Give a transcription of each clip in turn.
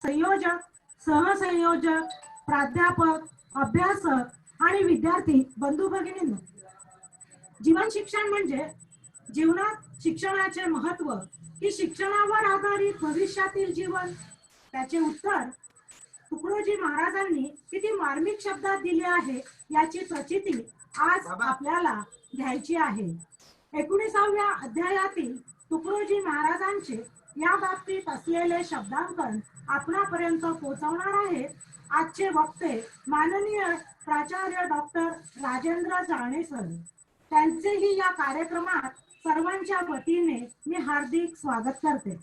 संयोजक, सहसंयोजक, प्राध्यापक, अभ्यासक आणि विद्यार्थी बंधू भगिनींनो, जीवन शिक्षण म्हणजे जीवनात शिक्षणाचे महत्त्व की शिक्षणावर आधारित भविष्यातील जीवन, त्याचे उत्तर तुकडोजी महाराजांनी किती मार्मिक शब्दात दिले आहे याची प्रचिती आज आपल्याला घ्यायची आहे. 19व्या अध्यायातील तुकडोजी महाराजांचे या बाबतीत असलेले शब्दांकन आपणापर्यंत पोहोचवणार आहेत आजचे वक्ते माननीय प्राचार्य डॉक्टर राजेंद्र जाणे सर. त्यांचेही या कार्यक्रमात सर्वांच्या वतीने मी हार्दिक स्वागत करते.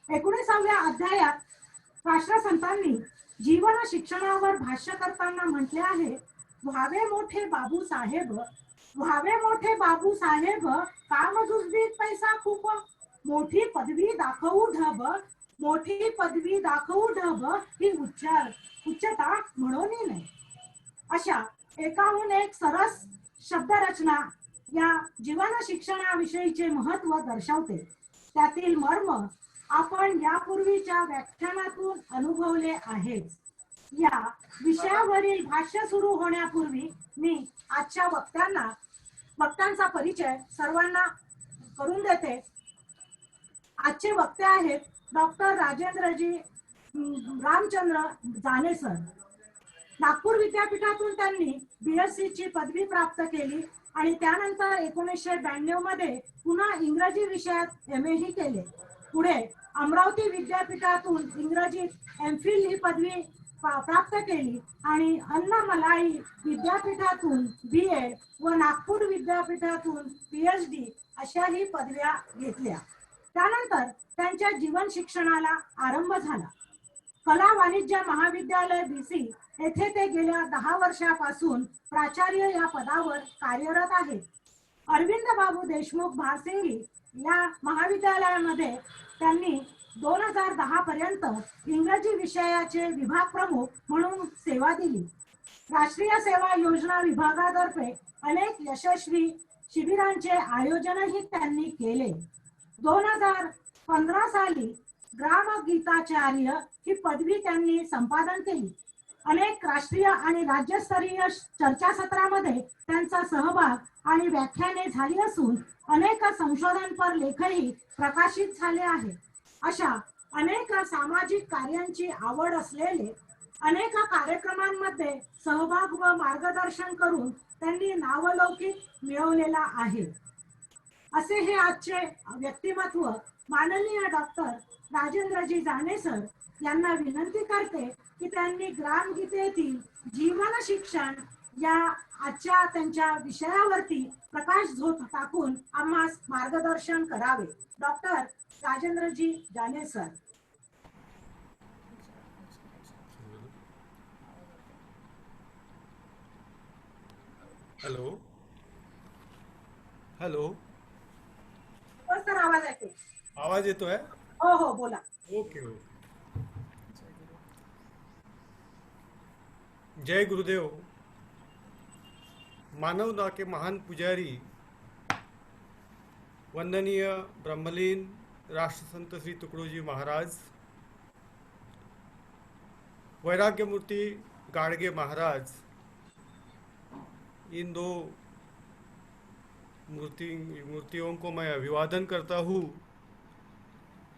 19व्या अध्यायात राष्ट्रसंतांनी जीवन शिक्षणावर भाष्य करताना म्हटले आहे, व्हावे मोठे बाबू साहेब, व्हावे मोठे बाबू साहेब, काम दुसरीत पैसा खूप, मोठी पदवी दाखवू ढब, मोठी पदवी दाखवू ढब ही उच्चता म्हणून नाही. अशा एकाहून एक सरस शब्दरचना या जीवन शिक्षणाविषयीचे महत्त्व दर्शवते. त्यातील मर्म आपण यापूर्वीच्या व्याख्यानातून अनुभवले आहेच. या विषयावरील भाष्य सुरू होण्यापूर्वी मी आजच्या वक्त्यांचा परिचय सर्वांना करून देते. आजचे वक्ते आहेत डॉक्टर राजेंद्रजी रामचंद्र जाणे सर. नागपूर विद्यापीठातून त्यांनी BSc ची पदवी प्राप्त केली आणि त्यानंतर 1992 मध्ये पुन्हा इंग्रजी विषयात MA ही केले. पुढे अमरावती विद्यापीठातून इंग्रजीत MPhil ही पदवी प्राप्त केली आणि अन्नमलाई विद्यापीठातून BA व नागपूर विद्यापीठातून PhD अशाही पदव्या घेतल्या. त्यानंतर त्यांच्या जीवन शिक्षणाला आरंभ झाला. कला वाणिज्य महाविद्यालय BC येथे ते गेल्या 10 वर्षापासून प्राचार्य या पदावर कार्यरत आहेत. अरविंद बाबू देशमुख भारसिंगी या महाविद्यालयामध्ये त्यांनी 2010 पर्यंत इंग्रजी विषयाचे विभाग प्रमुख म्हणून सेवा दिली. राष्ट्रीय सेवा योजना विभागातर्फे अनेक यशस्वी शिबिरांचे आयोजनही त्यांनी केले. 2015 साली ग्रामगीताचार्य ही पदवी त्यांनी संपादन केली. अनेक राष्ट्रीय आणि राज्यस्तरीय चर्चासत्रामध्ये त्यांचा सहभाग आणि व्याख्याने झाली असून अनेक संशोधनपर लेखही प्रकाशित झाले आहेत. अशा अनेक सामाजिक कार्यांची आवड असलेले अनेक कार्यक्रमांमध्ये सहभाग व मार्गदर्शन करून त्यांनी नावलौकिक मिळवलेला आहे. असे हे आजचे व्यक्तिमत्व माननीय डॉक्टर राजेंद्रजी जाणे सर यांना विनंती करते की त्यांनी ग्रामगीतेतील जीवन शिक्षण या आजच्या त्यांच्या विषयावरती प्रकाश झोत टाकून आम्हास मार्गदर्शन करावे. डॉक्टर राजेंद्रजी जाणे सर. Hello hello. सर आवाज येतो? आवाज येतोय? हो हो बोला. Okay okay. जय गुरुदेव. मानवता के महान पुजारी वंदनीय ब्रह्मलीन राष्ट्रसंत श्री तुकडोजी महाराज, वैराग्यमूर्ति गाडगे महाराज, इन दो मूर्तियों को मैं अभिवादन करता हूँ.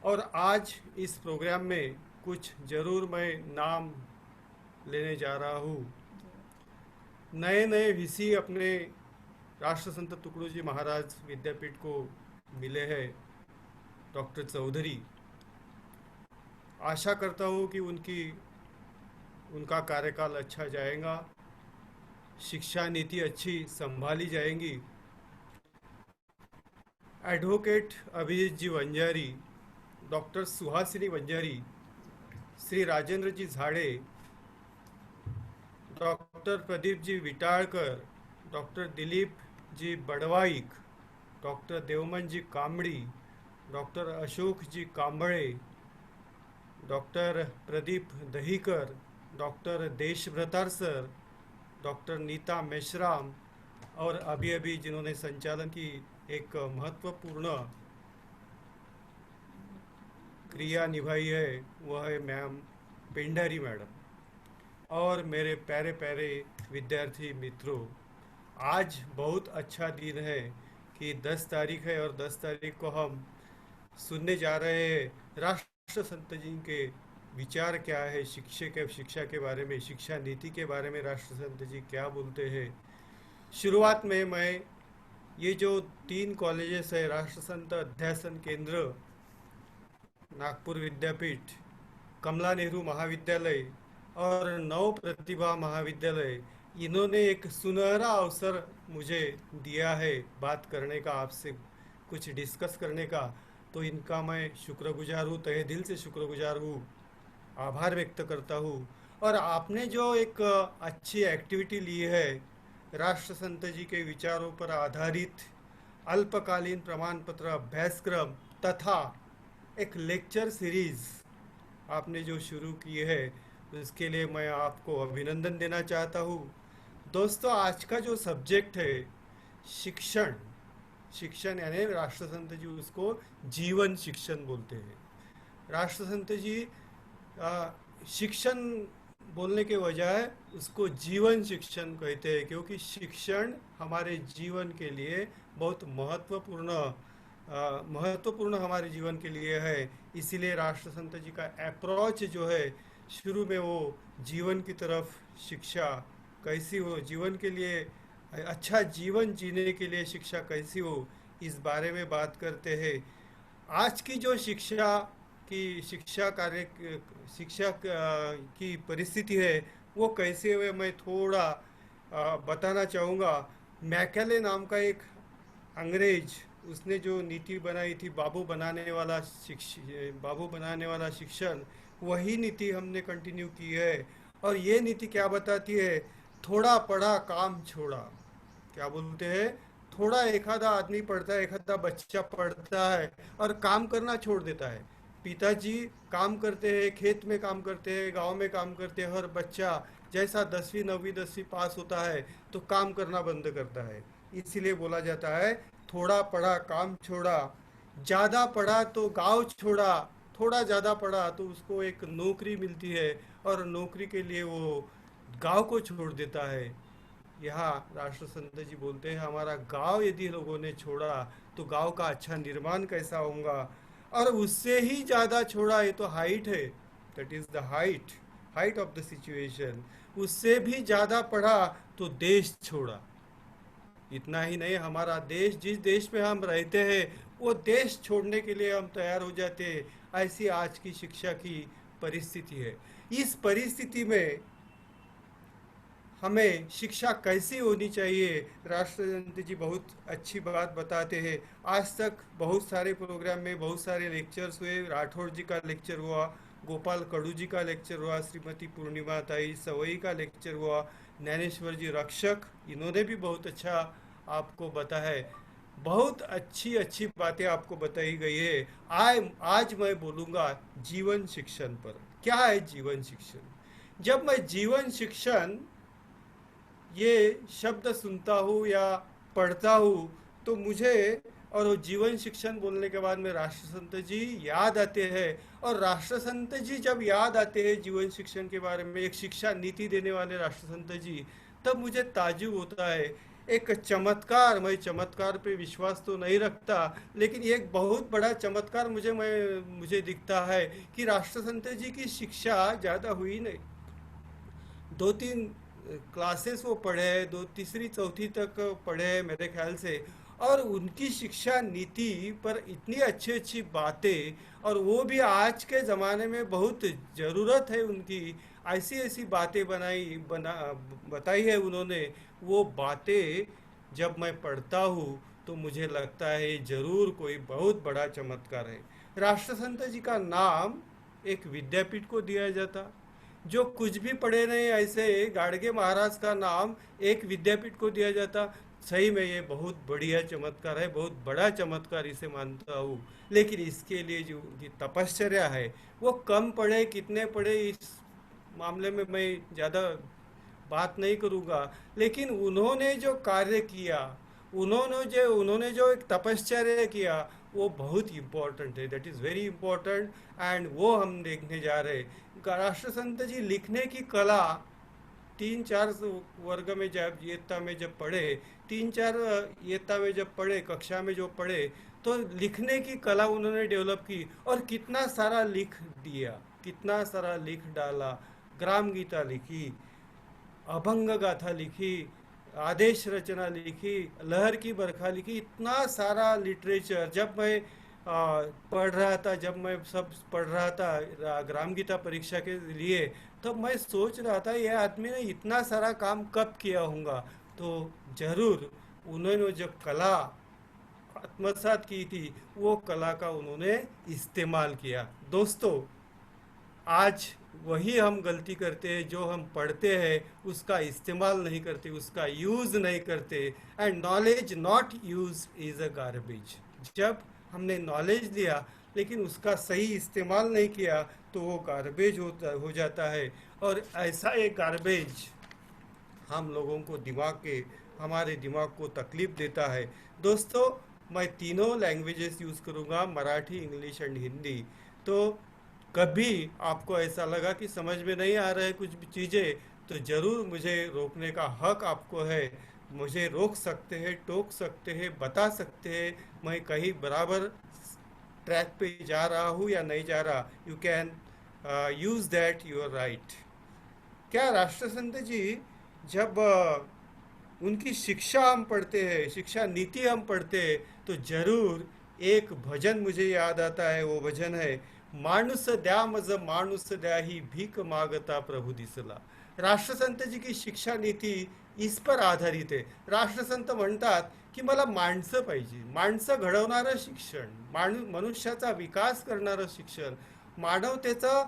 और आज इस प्रोग्राम में कुछ ज़रूर मैं नाम लेने जा रहा हूँ. नए नए VC अपने राष्ट्रसंत तुकडोजी महाराज विद्यापीठ को मिले हैं, डॉक्टर चौधरी. आशा करता हूँ कि उनका कार्यकाल अच्छा जाएगा, शिक्षा नीति अच्छी संभाली जाएंगी. Advocate Abhijit ji Wanjari, doctor Suhasini Wanjari, Shri Rajendra ji Jhade, doctor Pradeep ji Vitalkar, doctor Dilip ji Badwaik, doctor Devman ji Kambadi, doctor Ashok ji Kamble, doctor Pradeep Dahikar, doctor Deshbhratar sir, doctor Neeta Meshram, और अभी अभी जिन्होंने संचालन की एक महत्वपूर्ण क्रिया निभाई है वह है मैम पेंडारी मैडम और मेरे प्यारे प्यारे विद्यार्थी मित्रों, आज बहुत अच्छा दिन है कि 10 तारीख है और 10 तारीख को हम सुनने जा रहे हैं राष्ट्र संत जी के विचार क्या है शिक्षा के बारे में, शिक्षा नीति के बारे में राष्ट्र संत जी क्या बोलते हैं। शुरुआत में मैं ये जो 3 कॉलेजेस है, राष्ट्र संत अध्यासन केंद्र, नागपुर विद्यापीठ, कमला नेहरू महाविद्यालय और नव प्रतिभा महाविद्यालय, इन्होंने एक सुनहरा अवसर मुझे दिया है बात करने का, आपसे कुछ डिस्कस करने का। तो इनका मैं शुक्रगुजार हूँ, तहे दिल से शुक्रगुजार हूँ, आभार व्यक्त करता हूँ। और आपने जो एक अच्छी एक्टिविटी ली है, राष्ट्र संत जी के विचारों पर आधारित अल्पकालीन प्रमाण पत्र अभ्यासक्रम तथा एक लेक्चर सीरीज आपने जो शुरू की है, उसके लिए मैं आपको अभिनंदन देना चाहता हूँ। दोस्तों, आज का जो सब्जेक्ट है शिक्षण, शिक्षण यानी राष्ट्र संत जी उसको जीवन शिक्षण बोलते हैं। राष्ट्र संत जी शिक्षण बोलने के बजाय उसको जीवन शिक्षण कहते हैं, क्योंकि शिक्षण हमारे जीवन के लिए बहुत महत्वपूर्ण हमारे जीवन के लिए है। इसीलिए राष्ट्र संत जी का अप्रोच जो है, शुरू में वो जीवन की तरफ, शिक्षा कैसी हो, जीवन के लिए अच्छा जीवन जीने के लिए शिक्षा कैसी हो, इस बारे में बात करते हैं। आज की जो शिक्षा की परिस्थिति है वो कैसे हुए, मैं थोड़ा बताना चाहूँगा। मैकेले नाम का एक अंग्रेज, उसने जो नीति बनाई थी बाबू बनाने वाला शिक्षण, वही नीति हमने कंटिन्यू की है। और ये नीति क्या बताती है? थोड़ा पढ़ा काम छोड़ा। क्या बोलते हैं? थोड़ा एखादा आदमी पढ़ता है, एखादा बच्चा पढ़ता है और काम करना छोड़ देता है। पिताजी काम करते हैं, खेत में काम करते हैं, गांव में काम करते हैं। हर बच्चा जैसा 10वीं 9वीं 10वीं पास होता है तो काम करना बंद करता है। इसीलिए बोला जाता है थोड़ा पढ़ा काम छोड़ा, ज़्यादा पढ़ा तो गांव छोड़ा, थोड़ा ज़्यादा पढ़ा तो उसको एक नौकरी मिलती है और नौकरी के लिए वो गांव को छोड़ देता है। यहाँ राष्ट्र संत जी बोलते हैं हमारा गांव यदि लोगों ने छोड़ा तो गांव का अच्छा निर्माण कैसा होगा। और उससे ही ज़्यादा छोड़ा, ये तो हाइट है, that is the height of the situation. उससे भी ज़्यादा पढ़ा तो देश छोड़ा। इतना ही नहीं, हमारा देश, जिस देश में हम रहते हैं वो देश छोड़ने के लिए हम तैयार हो जाते हैं। ऐसी आज की शिक्षा की परिस्थिति है। इस परिस्थिति में हमें शिक्षा कैसी होनी चाहिए, राष्ट्रसंत जी बहुत अच्छी बात बताते हैं। आज तक बहुत सारे प्रोग्राम में बहुत सारे लेक्चर्स हुए। राठौड़ जी का लेक्चर हुआ, गोपाल कड़ू जी का लेक्चर हुआ, श्रीमती पूर्णिमा ताई सवई का लेक्चर हुआ, ज्ञानेश्वर जी रक्षक, इन्होंने भी बहुत अच्छा आपको बताया है। बहुत अच्छी अच्छी बातें आपको बताई गई है। आज मैं बोलूँगा जीवन शिक्षण पर। क्या है जीवन शिक्षण? जब मैं जीवन शिक्षण ये शब्द सुनता हूँ या पढ़ता हूँ तो मुझे, और वो जीवन शिक्षण बोलने के बाद में राष्ट्र संत जी याद आते हैं। और राष्ट्र संत जी जब याद आते हैं जीवन शिक्षण के बारे में, एक शिक्षा नीति देने वाले राष्ट्र संत जी, तब मुझे ताज्जुब होता है। एक चमत्कार, मैं चमत्कार पे विश्वास तो नहीं रखता, लेकिन एक बहुत बड़ा चमत्कार मुझे दिखता है कि राष्ट्र संत जी की शिक्षा ज़्यादा हुई नहीं। 2-3 क्लासेस वो पढ़े, 2 तीसरी चौथी तक पढ़े मेरे ख्याल से। और उनकी शिक्षा नीति पर इतनी अच्छी अच्छी बातें, और वो भी आज के ज़माने में बहुत ज़रूरत है उनकी। ऐसी ऐसी बातें बताई है उन्होंने। वो बातें जब मैं पढ़ता हूँ तो मुझे लगता है ज़रूर कोई बहुत बड़ा चमत्कार है। राष्ट्र संत जी का नाम एक विद्यापीठ को दिया जाता, जो कुछ भी पढ़े नहीं, ऐसे गाड़गे महाराज का नाम एक विद्यापीठ को दिया जाता। सही में ये बहुत बढ़िया चमत्कार है, बहुत बड़ा चमत्कार इसे मानता हूँ। लेकिन इसके लिए जो तपश्चर्या है, वो कम पढ़े कितने पढ़े इस मामले में मैं ज़्यादा बात नहीं करूँगा। लेकिन उन्होंने जो कार्य किया उन्होंने जो एक तपश्चर्या किया वो बहुत इम्पोर्टेंट है, that is very important. End वो हम देखने जा रहे हैं। राष्ट्रसंत जी लिखने की कला 3-4 वर्ग में जब इयत्ता में जब पढ़े, 3-4 इयत्ता में जब पढ़े, कक्षा में जो पढ़े, तो लिखने की कला उन्होंने डेवलप की और कितना सारा लिख दिया, कितना सारा लिख डाला। ग्राम गीता लिखी, अभंग गाथा लिखी, आदेश रचना लिखी, लहर की बरखा लिखी, इतना सारा लिटरेचर। जब मैं पढ़ रहा था, जब मैं सब पढ़ रहा था ग्राम गीता परीक्षा के लिए, तब मैं सोच रहा था ये आदमी ने इतना सारा काम कब किया होगा। तो जरूर उन्होंने जो कला आत्मसात की थी वो कला का उन्होंने इस्तेमाल किया। दोस्तों, आज वही हम गलती करते हैं, जो हम पढ़ते हैं उसका इस्तेमाल नहीं करते, उसका यूज़ नहीं करते। End knowledge not use is a garbage. जब हमने नॉलेज लिया लेकिन उसका सही इस्तेमाल नहीं किया तो वो गार्बेज हो जाता है। और ऐसा एक गार्बेज हम लोगों को हमारे दिमाग को तकलीफ देता है। दोस्तों, मैं तीनों लैंग्वेजेस यूज़ करूँगा, मराठी, इंग्लिश एंड हिंदी। तो कभी आपको ऐसा लगा कि समझ में नहीं आ रहा है कुछ भी चीज़ें, तो ज़रूर मुझे रोकने का हक आपको है। मुझे रोक सकते हैं, टोक सकते हैं, बता सकते हैं मैं कहीं बराबर ट्रैक पे जा रहा हूँ या नहीं जा रहा। You can use that your right. क्या राष्ट्रसंत जी जब उनकी शिक्षा हम पढ़ते हैं, शिक्षा नीति हम पढ़ते हैं, तो जरूर एक भजन मुझे याद आता है। वो भजन है, माणूस द्या मज माणूस द्या ही भीक मागता प्रभु दिसला। राष्ट्रसंत जी की शिक्षा नीति इस पर आधारित आहे। राष्ट्रसंत म्हणतात की मला माणसं पाहिजे, माणसं घडवणारं शिक्षण, मनुष्याचा विकास करणारं शिक्षण, मानवतेचं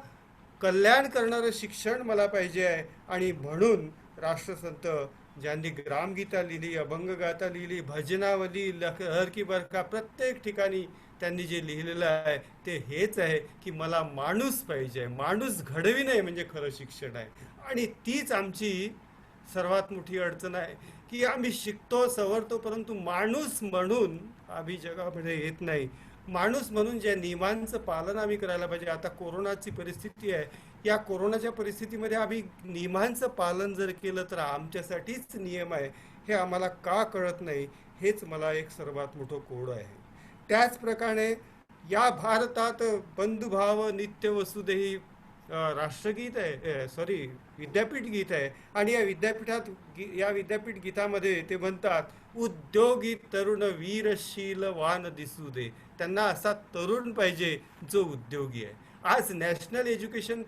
कल्याण करणारं शिक्षण मला पाहिजे आहे। आणि म्हणून राष्ट्रसंत ज्यांनी ग्रामगीता लिहिली, अभंगगाथा लिहिली, भजनावली, लहर की बरखा, प्रत्येक ठिकाणी त्यांनी जे लिहिलेलं आहे ते हेच आहे की मला माणूस पाहिजे, माणूस घडविणे म्हणजे खरं शिक्षण आहे। आणि तीच आमची सर्वात मोठी अडचण आहे की आम्ही शिकतो, सवरतो, परंतु माणूस म्हणून आम्ही जगामध्ये येत नाही। माणूस म्हणून ज्या नियमांचं पालन आम्ही करायला पाहिजे। आता कोरोनाची परिस्थिती आहे, या कोरोनाच्या परिस्थितीमध्ये आम्ही नियमांचं पालन जर केलं तर आमच्यासाठीच नियम आहे हे आम्हाला का कळत नाही, हेच मला एक सर्वात मोठं कोड आहे। त्याचप्रकारे या भारतात बंधुभाव नित्य वसुदेही राष्ट्रगीत आहे, सॉरी विद्यापीठ गीत आहे। आणि या विद्यापीठ गीतामध्ये ते म्हणतात, उद्योगी तरुण वीरशीलवान दिसू दे। त्यांना असा तरुण पाहिजे जो उद्योगी आहे। आज नेशनल एजुकेशन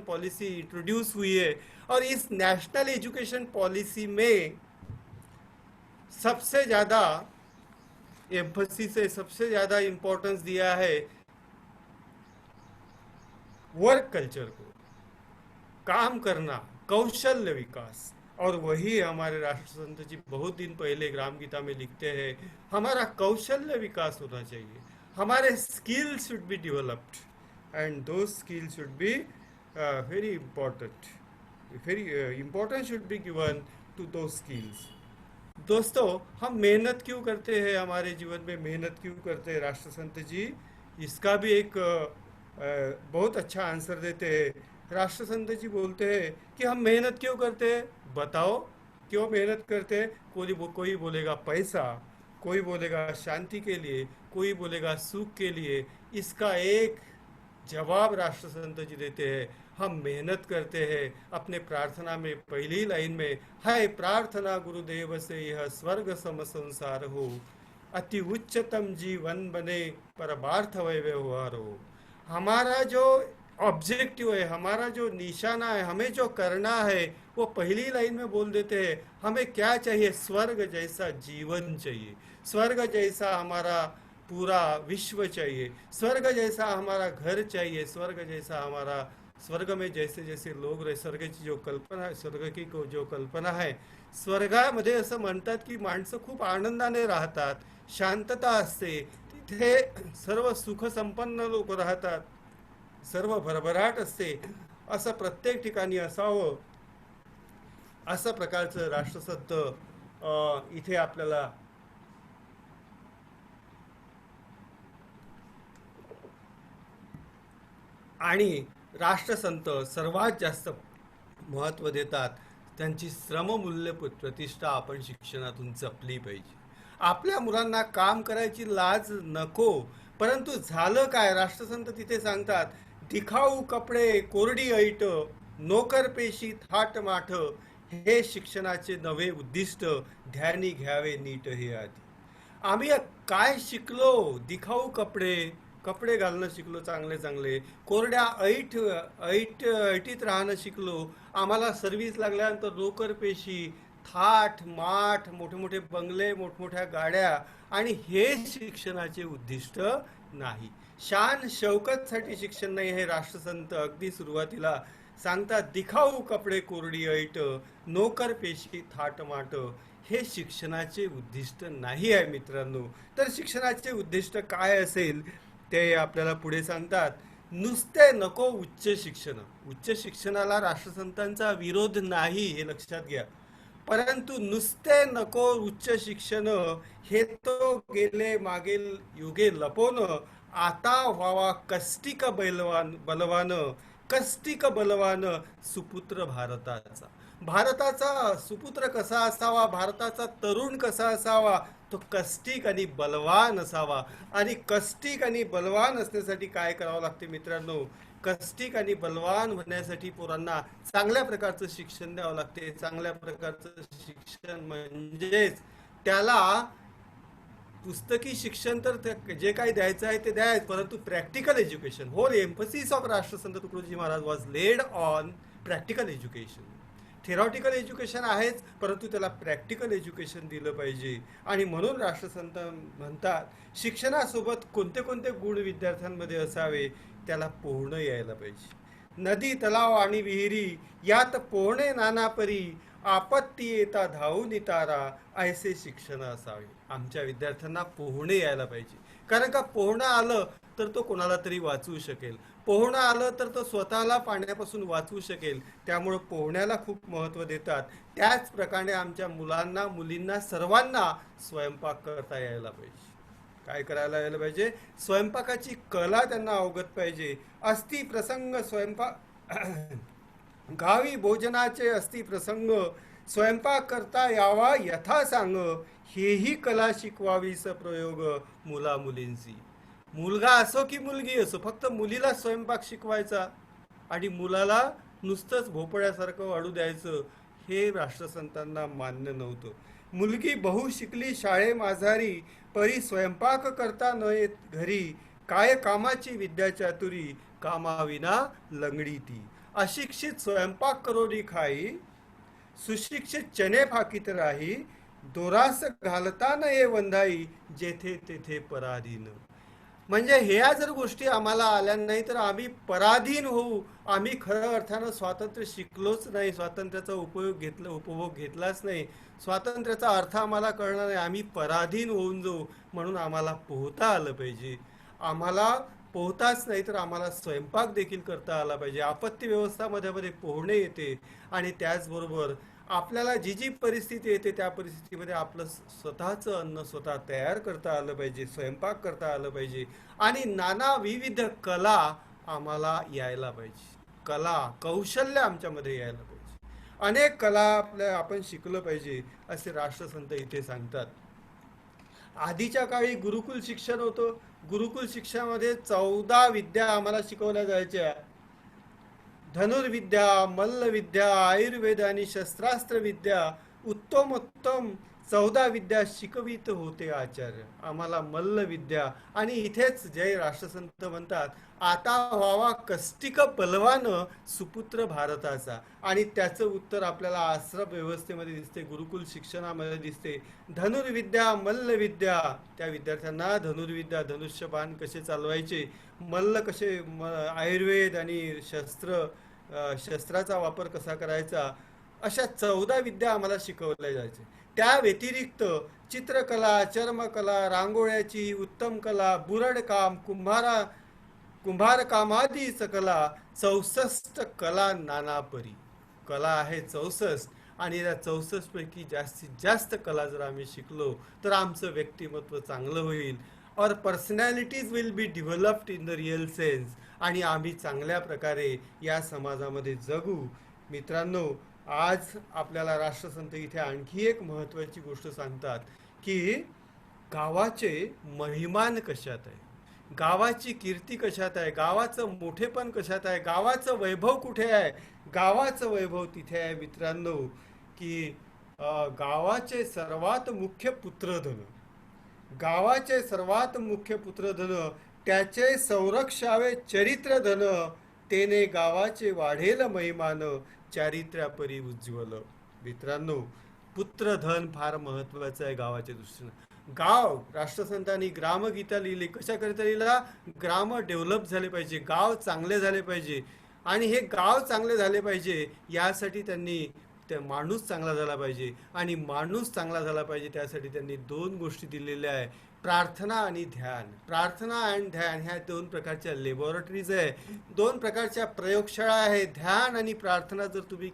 पॉलिसी इंट्रोड्यूस हुई है और इस नेशनल एजुकेशन पॉलिसी में सबसे ज़्यादा एम्फसिस है, सबसे ज़्यादा इम्पोर्टेंस दिया है वर्क कल्चर को, काम करना, कौशल्य विकास। और वही हमारे राष्ट्रसंत जी बहुत दिन पहले ग्राम गीता में लिखते हैं, हमारा कौशल्य विकास होना चाहिए, हमारे skills should be developed and those skills should be very important should be given to those skills. दोस्तों, हम मेहनत क्यों करते हैं, हमारे जीवन में मेहनत क्यों करते हैं? राष्ट्रसंत जी इसका भी एक बहुत अच्छा आंसर देते हैं। राष्ट्रसंत जी बोलते हैं कि हम मेहनत क्यों करते हैं, बताओ क्यों मेहनत करते हैं। कोई बोलेगा पैसा, कोई बोलेगा शांति के लिए, कोई बोलेगा सुख के लिए। इसका एक जवाब राष्ट्रसंत जी देते हैं, हम मेहनत करते हैं अपने प्रार्थना में पहली लाइन में, है प्रार्थना गुरुदेव से यह स्वर्ग सम संसार हो, अति उच्चतम जीवन बने परमार्थ वै व्यवहार हो। हमारा जो ऑब्जेक्टिव है, हमारा जो निशाना है, हमें जो करना है, वो पहली लाइन में बोल देते हैं। हमें क्या चाहिए? स्वर्ग जैसा जीवन चाहिए, स्वर्ग जैसा हमारा पूरा विश्व चाहिए, स्वर्ग जैसा हमारा घर चाहिए, स्वर्ग जैसा हमारा, स्वर्ग में जैसे जैसे लोग रहे, स्वर्गाची जो कल्पना आहे, स्वर्ग की जो कल्पना आहे, स्वर्गामध्ये असं म्हणतात की माणसं खूप आनंदाने राहतात, शांतता असते तिथे, सर्व सुख संपन्न लोक राहतात, सर्व भरभराट असते। असं प्रत्येक ठिकाणी असावं, असं प्रकारचं राष्ट्रसंत इथे आपल्याला आणि राष्ट्रसंत सर्वात जास्त महत्त्व देतात त्यांची श्रममूल्य प्रतिष्ठा आपण शिक्षणातून जपली पाहिजे. आपल्या मुलांना काम करायची लाज नको. परंतु झालं काय, राष्ट्रसंत तिथे सांगतात, दिखाऊ कपडे कोरडी ऐट नोकरपेशी थाट माठ हे शिक्षणाचे नवे उद्दिष्ट ध्यानी घ्यावे नीट हे आधी. आम्ही काय शिकलो? दिखाऊ कपडे कपडे घालणं शिकलो, चांगले चांगले, कोरड्या ऐटीत राहणं शिकलो. आम्हाला सर्व्हिस लागल्यानंतर नोकरपेशी, थाट माठ, मोठे मोठे बंगले, मोठमोठ्या गाड्या, आणि हे शिक्षणाचे उद्दिष्ट नाही. शान शौकतसाठी शिक्षण नाही हे राष्ट्रसंत अगदी सुरुवातीला सांगतात. दिखाऊ कपडे कोरडी ऐट नोकरपेशी थाट माट हे शिक्षणाचे उद्दिष्ट नाही आहे मित्रांनो. तर शिक्षणाचे उद्दिष्ट काय असेल ते आपल्याला पुढे सांगतात. नुसते नको उच्च शिक्षण. उच्च शिक्षणाला राष्ट्रसंतांचा विरोध नाही हे लक्षात घ्या. परंतु नुसते नको उच्च शिक्षण हे तो गेले मागील युगे लपवून आता व्हावा कष्टिक बलवान कष्टिक बलवान सुपुत्र भारताचा. भारताचा सुपुत्र कसा असावा, भारताचा तरुण कसा असावा, तो कष्टिक आणि बलवान असावा. आणि कष्टिक आणि बलवान असण्यासाठी काय करावं लागते मित्रांनो? कष्टिक आणि बलवान होण्यासाठी पोरांना चांगल्या प्रकारचं शिक्षण द्यावं लागते. चांगल्या प्रकारचं शिक्षण म्हणजेच त्याला पुस्तकी शिक्षण तर जे काही द्यायचं आहे ते द्यायचं, परंतु practical education. Whole emphasis of राष्ट्रसंत Tukdoji Maharaj was laid on practical education. Theoretical education आहेच, परंतु त्याला प्रॅक्टिकल एज्युकेशन दिलं पाहिजे. आणि म्हणून राष्ट्रसंत म्हणतात शिक्षणासोबत कोणते कोणते गुण विद्यार्थ्यांमध्ये असावे, त्याला पोहणं यायला पाहिजे. नदी तलाव आणि विहिरी यात पोहणे नानापरी आपत्ती येता धावून तारा ऐसे शिक्षण असावे. आमच्या विद्यार्थ्यांना पोहणे यायला पाहिजे. कारण का, पोहणं आलं तर तो कोणाला तरी वाचवू शकेल. पोहणं आलं तर तो स्वतःला पाण्यापासून वाचवू शकेल. त्यामुळं पोहण्याला खूप महत्त्व देतात. त्याच प्रकारे आमच्या मुलांना मुलींना सर्वांना स्वयंपाक करता यायला पाहिजे. काय करायला यायला पाहिजे? स्वयंपाकाची कला त्यांना अवगत पाहिजे. अस्ति प्रसंग स्वयंपाक गावी भोजनाचे अस्ति प्रसंग स्वयंपाक करता यावा यथा सांग हेही कला शिकवावी प्रयोग मुला मुलींची. मुलगा असो की मुलगी असो, फक्त मुलीला स्वयंपाक शिकवायचा आणि मुलाला नुसतंच भोपळ्यासारखं वाढू द्यायचं, हे राष्ट्रसंतांना मान्य नव्हतं. मुलगी बहु शिकली शाळे माझारी परी स्वयंपाक करता न येत घरी काय कामाची विद्या चातुरी कामाविना लंगडी ती. अशिक्षित स्वयंपाक करोडी खाई सुशिक्षित चने फाकीत राही दोरास घालता न ये वंधाई जेथे तेथे पराधीन. म्हणजे ह्या जर गोष्टी आम्हाला आल्या नाही तर आम्ही पराधीन होऊ. आम्ही खरं अर्थानं स्वातंत्र्य शिकलोच नाही, स्वातंत्र्याचा उपभोग घेतलाच नाही, स्वातंत्र्याचा अर्थ आम्हाला कळणार नाही, आम्ही पराधीन होऊन जाऊ. म्हणून आम्हाला पोहता आलं पाहिजे. आम्हाला पोहताच नाही तर आम्हाला स्वयंपाक देखील करता आला पाहिजे. आपत्ती व्यवस्थामध्ये पोहणे येते. आणि त्याचबरोबर आपल्याला जी जी परिस्थिती येते त्या परिस्थितीमध्ये आपलं स्वतःचं अन्न स्वतः तयार करता आलं पाहिजे, स्वयंपाक करता आलं पाहिजे. आणि नाना विविध कला आम्हाला यायला पाहिजे. कला कौशल्य आमच्यामध्ये यायला पाहिजे. अनेक कला आपण शिकलं पाहिजे असे राष्ट्रसंत इथे सांगतात. आधीच्या काळी गुरुकुल शिक्षण होतं. गुरुकुल शिक्षणामध्ये 14 विद्या आम्हाला शिकवल्या जायच्या. धनुर्विद्या, मल्लविद्या, आयुर्वेद आणि शस्त्रास्त्र विद्या, उत्तमोत्तम 14 विद्या शिकवित होते आचार्य आम्हाला. मल्लविद्या. आणि इथेच जय राष्ट्रसंत म्हणतात आता व्हावा कष्टिक बलवान सुपुत्र भारताचा. आणि त्याचं उत्तर आपल्याला आश्रम व्यवस्थेमध्ये दिसते, गुरुकुल शिक्षणामध्ये दिसते. धनुर्विद्या, मल्लविद्या, त्या विद्यार्थ्यांना धनुर्विद्या, धनुष्यबाण कसे चालवायचे, मल्ल कसे, आयुर्वेद आणि शस्त्राचा वापर कसा करायचा, अशा 14 विद्या आम्हाला शिकवल्या जायचे. त्या व्यतिरिक्त चित्रकला, चर्मकला, रांगोळ्याची उत्तम कला, बुरडकाम, कुंभारकामादी सकला 64 कला नानापरी. कला आहे 64 आणि या 64 पैकी जास्तीत जास्त कला जर आम्ही शिकलो तर आमचं व्यक्तिमत्व चांगलं होईल. और personalities will be developed in the real sense, आणि आम्ही चांगल्या प्रकारे या समाजामध्ये जगू. मित्रांनो, आज आपल्याला राष्ट्रसंत इथे आणखी एक महत्त्वाची गोष्ट सांगतात की गावाचे महिमान कशात आहे, गावाची कीर्ती कशात आहे, गावाचं मोठेपण कशात आहे, गावाचं वैभव कुठे आहे. गावाचं वैभव तिथे आहे मित्रांनो की गावाचे सर्वात मुख्य पुत्रधन, गावाचे सर्वात मुख्य पुत्रधन, त्याचे संरक्षावे चरित्रधन, तेने गावाचे वाढेल महिमान, चारित्र्यापरी उज्ज्वल. मित्रांनो, पुत्रधन फार महत्वाचं आहे गावाच्या दृष्टीनं. गाव, राष्ट्रसंतांनी ग्रामगीता लिहिली, कशाकरिता लिहिला? ग्राम डेव्हलप झाले पाहिजे, गाव चांगले झाले पाहिजे, आणि हे गाव चांगले झाले पाहिजे यासाठी त्यांनी माणूस चांगला झाला पाहिजे, आणि माणूस चांगला झाला पाहिजे त्यासाठी त्यांनी दोन गोष्टी दिलेल्या आहे, प्रार्थना आणि ध्यान. प्रार्थना आणि ध्यान ह्या दोन प्रकारच्या लॅबोरेटरीज आहे, दोन प्रकारच्या प्रयोगशाळा आहे. ध्यान आणि प्रार्थना जर तुम्ही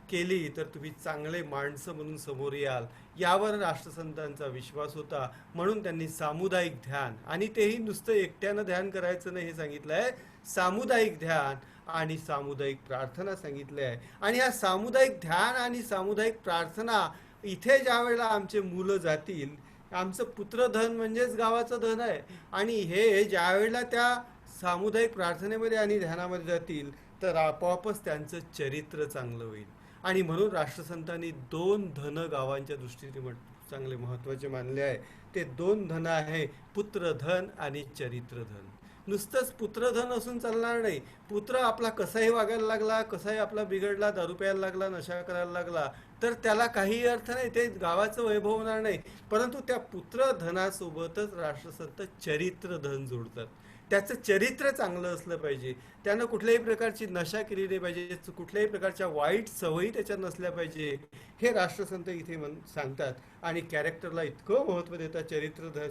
केली तर तुम्ही चांगले माणसं म्हणून समोर याल, यावर राष्ट्रसंतांचा विश्वास होता. म्हणून त्यांनी सामुदायिक ध्यान, आणि तेही नुसतं एकट्यानं ध्यान करायचं नाही हे सांगितलं आहे, सामुदायिक ध्यान आणि सामुदायिक प्रार्थना सांगितले आहे. आणि या सामुदायिक ध्यान आणि सामुदायिक प्रार्थना इथे ज्या वेळेला आमचे मुलं जातील, आमचं पुत्रधन म्हणजेच गावाचं धन आहे, आणि हे ज्या वेळेला त्या सामुदायिक प्रार्थनेमध्ये आणि ध्यानामध्ये जातील तर आपोआपच त्यांचं चरित्र चांगलं होईल. आणि म्हणून राष्ट्रसंतांनी दोन धन गावांच्या दृष्टीने चांगले महत्त्वाचे मानले आहे. ते दोन धन आहे, पुत्रधन आणि चरित्रधन. नुसतंच पुत्रधन असून चालणार नाही. पुत्र आपला कसाही वागायला लागला, कसाही आपला बिघडला, दारू प्यायला लागला, नशा करायला लागला तर त्याला काही अर्थ नाही, ते गावाचं वैभव होणार नाही. परंतु त्या पुत्रधनासोबतच राष्ट्रसंत चरित्रधन जोडतात. त्याचं चरित्र चांगलं असलं पाहिजे, त्यानं कुठल्याही प्रकारची नशा केली नाही पाहिजे, कुठल्याही प्रकारच्या वाईट सवयी त्याच्यात नसल्या पाहिजे, हे राष्ट्रसंत इथे सांगतात. आणि कॅरेक्टरला इतकं महत्त्व देतात,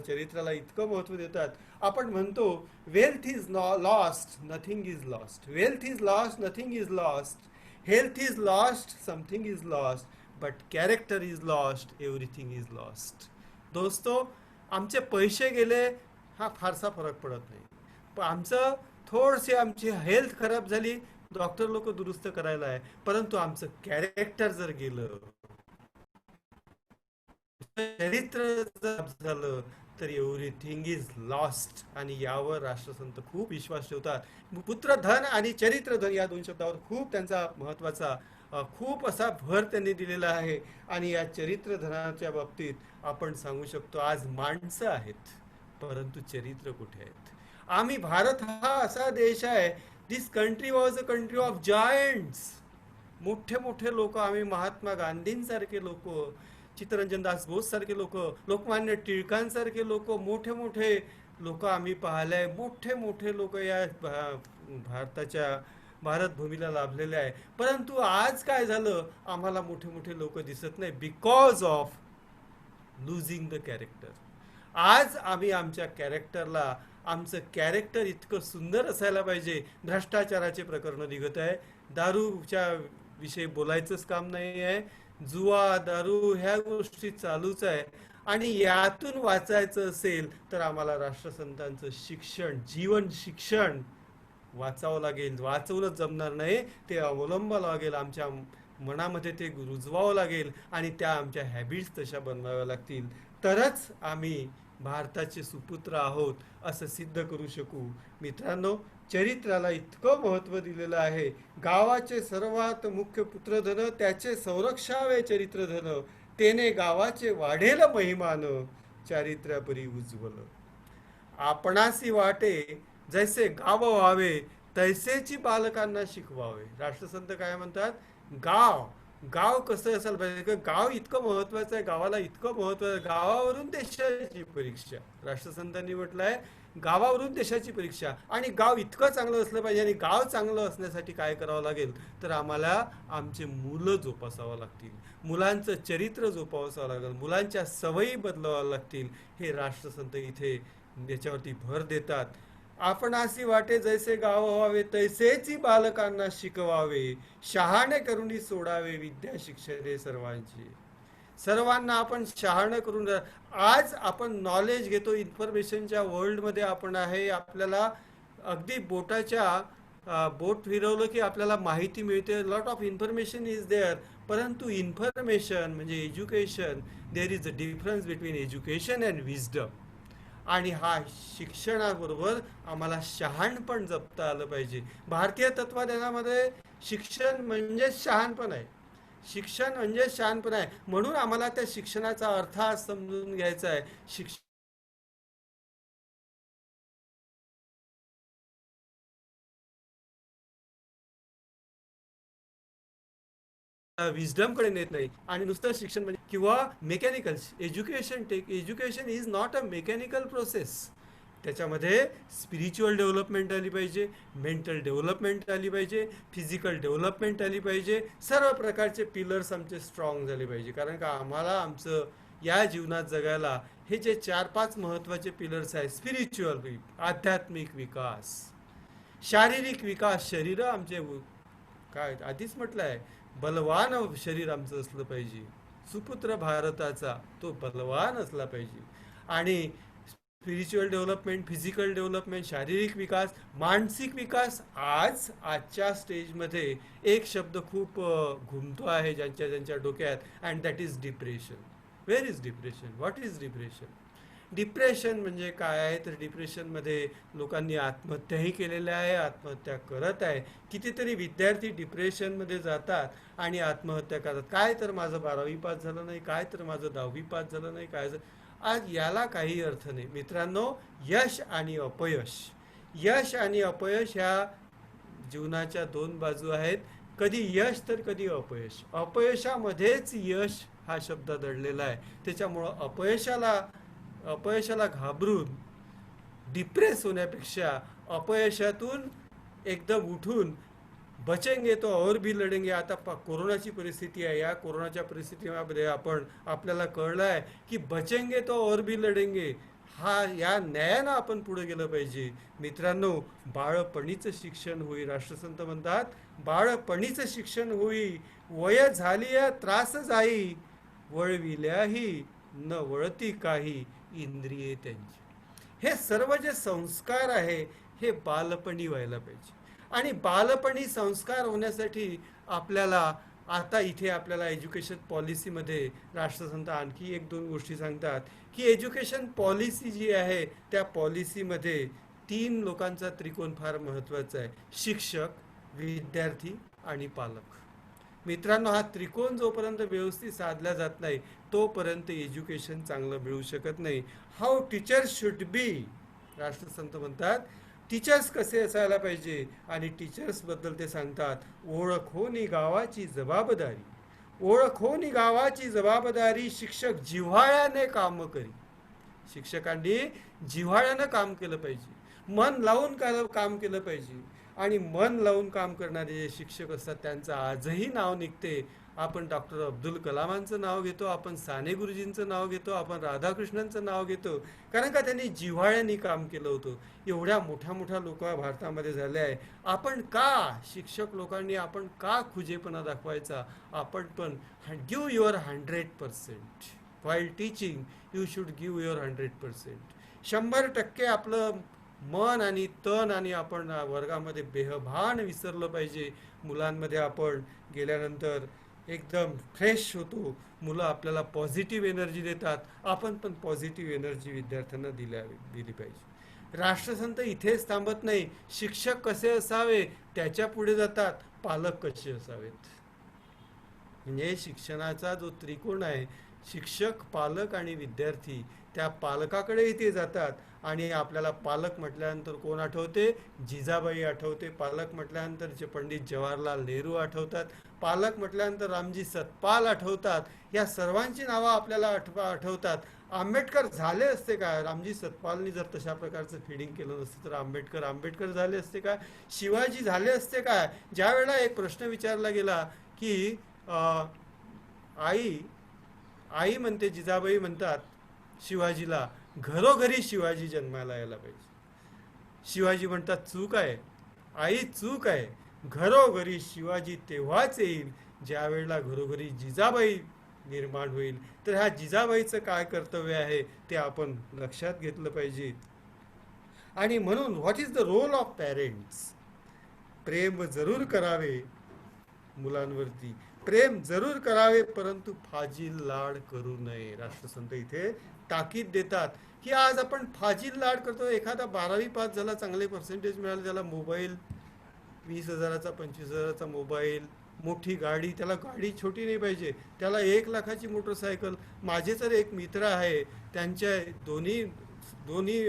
चरित्राला इतकं महत्त्व देतात. आपण म्हणतो wealth is lost, nothing is lost. Wealth is lost, nothing is lost. Health is lost, something is lost. But character is lost, everything is lost. दोस्तो, आमचे पैसे गेले हा फारसा फरक पडत नाही, पण आमची हेल्थ खराब झाली, डॉक्टर लोक दुरुस्त करायला आहे, परंतु आमचं कॅरेक्टर जर गेलं, चरित्र जर झालं तर एव्हरीथिंग इज लॉस्ट. आणि यावर राष्ट्रसंत खूप विश्वास ठेवतात. पुत्रधन आणि चरित्रधन या दोन शब्दावर खूप त्यांचा महत्वाचा खूप असा भर त्यांनी दिलेला आहे. आणि या चरित्रधनाच्या बाबतीत आपण सांगू शकतो, आज माणसं आहेत परंतु चरित्र कुठे आहेत. आम्ही, भारत हा असा देश आहे, this country was a country of giants. मोठे मोठे लोक, आम्ही महात्मा गांधींसारखे लोक, चित्तरंजन दास बोस सारखे लोक, लोकमान्य टिळकांसारखे लोक, मोठे मोठे लोक आम्ही पाहिलंय. मोठे मोठे लोक या भारत भूमीला लाभलेले आहे. परंतु आज काय झालं, आम्हाला मोठे मोठे लोक दिसत नाही, because of losing the character. आज आम्ही आमच्या कॅरेक्टरला, आमचं कॅरेक्टर इतकं सुंदर असायला पाहिजे. भ्रष्टाचाराचे प्रकरण निघत आहे, दारूच्या विषयी बोलायचंच काम नाही आहे, जुवा, दारू ह्या गोष्टी चालूच आहे. आणि यातून वाचायचं असेल तर आम्हाला राष्ट्रसंतांचं शिक्षण, जीवन शिक्षण वाचावं लागेल. वाचवूनच जमणार नाही, ते अवलंबावं लागेल, आमच्या मनामध्ये ते रुजवावं लागेल, आणि त्या आमच्या हॅबिट्स तशा बनवाव्या लागतील. तरच आम्ही भारताचे सुपुत्र आहोत असं सिद्ध करू शकू. मित्रांनो, चरित्राला इतकं महत्त्व दिलेलं आहे. गावाचे सर्वात मुख्य पुत्रधन, त्याचे संरक्षावे चरित्रधन, तेने गावाचे वाढेल महिमान, चारित्र्यापरी उज्ज्वल. आपणासी वाटे जैसे गाव व्हावे, तैसेची बालकांना शिकवावे. राष्ट्रसंत काय म्हणतात, गाव कसं असायला पाहिजे, गाव इतकं महत्वाचं आहे, गावाला इतकं महत्व आहे, गावावरून देशाची परीक्षा. राष्ट्रसंतांनी म्हटलं आहे, गावावरून देशाची परीक्षा. आणि गाव इतकं चांगलं असलं पाहिजे. आणि गाव चांगलं असण्यासाठी काय करावं लागेल, तर आम्हाला आमचे मुलं जोपासावं लागतील, मुलांचं चरित्र जोपासावं लागेल, मुलांच्या सवयी बदलाव्या लागतील. हे राष्ट्रसंत इथे याच्यावरती भर देतात. आपणासी वाटे जैसे गाव व्हावे तैसेची बालकांना शिकवावे, शहाणे करुणी सोडावे विद्या शिक्षणे सर्वांची. सर्वांना आपण शहाणं करून आज आपण नॉलेज घेतो, इन्फॉर्मेशनच्या वर्ल्डमध्ये आपण आहे. आपल्याला अगदी बोट फिरवलं की आपल्याला माहिती मिळते. Lot of information is there. परंतु इन्फॉर्मेशन म्हणजे education, there is a difference between education and wisdom. आणि हा शिक्षणाबरोबर आम्हाला शहाणपण जपता आलं पाहिजे. भारतीय तत्वज्ञानामध्ये शिक्षण म्हणजे शहाणपण आहे. शिक्षण म्हणजे शहाणपण आहे. म्हणून आम्हाला त्या शिक्षणाचा अर्थ आज समजून घ्यायचा आहे. शिक्षण विजडमकडे नेत नाही. आणि नुसतं शिक्षण म्हणजे किंवा mechanical education is not a mechanical process. त्याच्यामध्ये स्पिरिच्युअल डेव्हलपमेंट आली पाहिजे, मेंटल डेव्हलपमेंट आली पाहिजे, फिजिकल डेव्हलपमेंट आली पाहिजे. सर्व प्रकारचे पिलर्स आमचे स्ट्रॉंग झाले पाहिजे. कारण का आम्हाला आमचं या जीवनात जगायला हे जे 4-5 महत्त्वाचे पिलर्स आहेत, स्पिरिच्युअल, आध्यात्मिक विकास, शारीरिक विकास, शरीर आमचे काय आधीच म्हटलं आहे, बलवान शरीर आमचं असलं पाहिजे. सुपुत्र भारताचा तो बलवान असला पाहिजे. आणि स्पिरिच्युअल डेव्हलपमेंट, फिजिकल डेव्हलपमेंट, शारीरिक विकास, मानसिक विकास. आजच्या स्टेजमध्ये एक शब्द खूप घुमतो आहे ज्यांच्या डोक्यात, and that is depression. Where is depression? What is depression? Depression म्हणजे काय आहे तर डिप्रेशनमध्ये लोकांनी आत्महत्याही केलेल्या आहे, आत्महत्या करत आहे. कितीतरी विद्यार्थी डिप्रेशनमध्ये जातात आणि आत्महत्या करतात. काय तर माझं 12वी पास झालं नाही, काय तर माझं 10वी पास झालं नाही, काय. आज याला काही अर्थ नाही मित्रांनो. यश आणि अपयश, यश आणि अपयश ह्या जीवनाच्या 2 बाजू आहेत. कधी यश तर कधी अपयश. अपयशामध्येच यश हा शब्द दडलेला आहे. त्याच्यामुळं अपयशाला घाबरून डिप्रेस होण्यापेक्षा अपयशातून एकदम उठून बचेंगे तो और भी लढेंगे. आता कोरोनाची परिस्थिती आहे. या कोरोनाच्या परिस्थितीमध्ये आपल्याला कळलं आहे की बचेंगे तो और भी लढेंगे, या न्यायानं आपण पुढे गेलं पाहिजे. मित्रांनो, बाळपणीचं शिक्षण होई. राष्ट्रसंत म्हणतात, बाळपणीचं शिक्षण होई, वय झाली त्रास जाई, वळविल्याही न वळती काही इंद्रिये त्यांची. हे सर्व जे संस्कार आहे हे बालपणी व्हायला पाहिजे. आणि बालपणी संस्कार होण्यासाठी आपल्याला आता इथे आपल्याला एज्युकेशन पॉलिसीमध्ये राष्ट्रसंत आणखी 1-2 गोष्टी सांगतात की एज्युकेशन पॉलिसी जी आहे त्या पॉलिसीमध्ये 3 लोकांचा त्रिकोण फार महत्त्वाचा आहे: शिक्षक, विद्यार्थी आणि पालक. मित्रांनो, हा त्रिकोण जोपर्यंत व्यवस्थित साधला जात नाही तोपर्यंत एज्युकेशन चांगलं मिळू शकत नाही. How teachers should be. राष्ट्रसंत म्हणतात टीचर्स कसे असायला पाहिजे, आणि टीचर्सबद्दल ते सांगतात, ओळखोनी गावाची जबाबदारी, ओळखोनी गावाची जबाबदारी, शिक्षक जिव्हाळ्याने काम करी. शिक्षकांनी जिव्हाळ्यानं काम केलं पाहिजे, मन लावून काम केलं पाहिजे. आणि मन लावून काम करणारे जे शिक्षक असतात त्यांचं आजही नाव निघते. आपण डॉक्टर अब्दुल कलामांचं नाव घेतो, आपण साने गुरुजींचं नाव घेतो, आपण राधाकृष्णांचं नाव घेतो, कारण का त्यांनी जिव्हाळ्याने काम केलं होतं. एवढ्या मोठ्या लोक भारतामध्ये झाले आहे. आपण का शिक्षक लोकांनी आपण का खुजेपणा दाखवायचा? आपण पण give your 100%. While teaching you should give your 100%. 100% आपलं मन आणि तन आणि आपण वर्गामध्ये बेहभान विसरलं पाहिजे. मुलांमध्ये आपण गेल्यानंतर एकदम फ्रेश होतो. मुलं आपल्याला पॉझिटिव्ह एनर्जी देतात. आपण पण पॉझिटिव्ह एनर्जी विद्यार्थ्यांना दिली पाहिजे. राष्ट्रसंत इथेच थांबत नाही. शिक्षक कसे असावे त्याच्या पुढे जातात, पालक कसे असावेत. म्हणजे शिक्षणाचा जो त्रिकोण आहे, शिक्षक, पालक आणि विद्यार्थी, त्या पालकाकडे इथे जातात. आणि आपल्याला पालक म्हटल्यानंतर कोण आठवते? जिजाबाई आठवते. पालक म्हटल्यानंतर पंडित जवाहरलाल नेहरू आठवतात. पालक म्हटल्यानंतर रामजी सतपाल आठवतात. या सर्वांची नावं आपल्याला आठवतात. आंबेडकर झाले असते काय? रामजी सतपालनी जर तशा प्रकारचं फिडिंग केलं नसतं तर आंबेडकर झाले असते काय? शिवाजी झाले असते काय? ज्या वेळेला एक प्रश्न विचारला गेला की आई म्हणते, जिजाबाई म्हणतात शिवाजीला, घरोघरी शिवाजी जन्माला यायला पाहिजे. शिवाजी म्हणतात चूक आहे, आई चूक आहे. घरोघरी शिवाजी तेव्हाच येईल ज्या वेळेला घरोघरी जिजाबाई निर्माण होईल. तर ह्या जिजाबाईचं काय कर्तव्य आहे ते आपण लक्षात घेतलं पाहिजे. आणि म्हणून what is the role of parents? प्रेम जरूर करावे मुलांवरती, प्रेम जरूर करावे, परंतु फाजील लाड करू नये. राष्ट्रसंत इथे ताकीद देतात की आज आपण फाजील लाड करतो. एखादा 12वी पास झाला, चांगले पर्सेंटेज मिळाले, त्याला मोबाईल 20,000चा 25,000चा मोबाईल, मोठी गाडी. त्याला गाडी छोटी नाही पाहिजे, त्याला 1,00,000ची मोटरसायकल. माझे तर एक मित्र आहे, त्यांच्या दोन्ही दोन्ही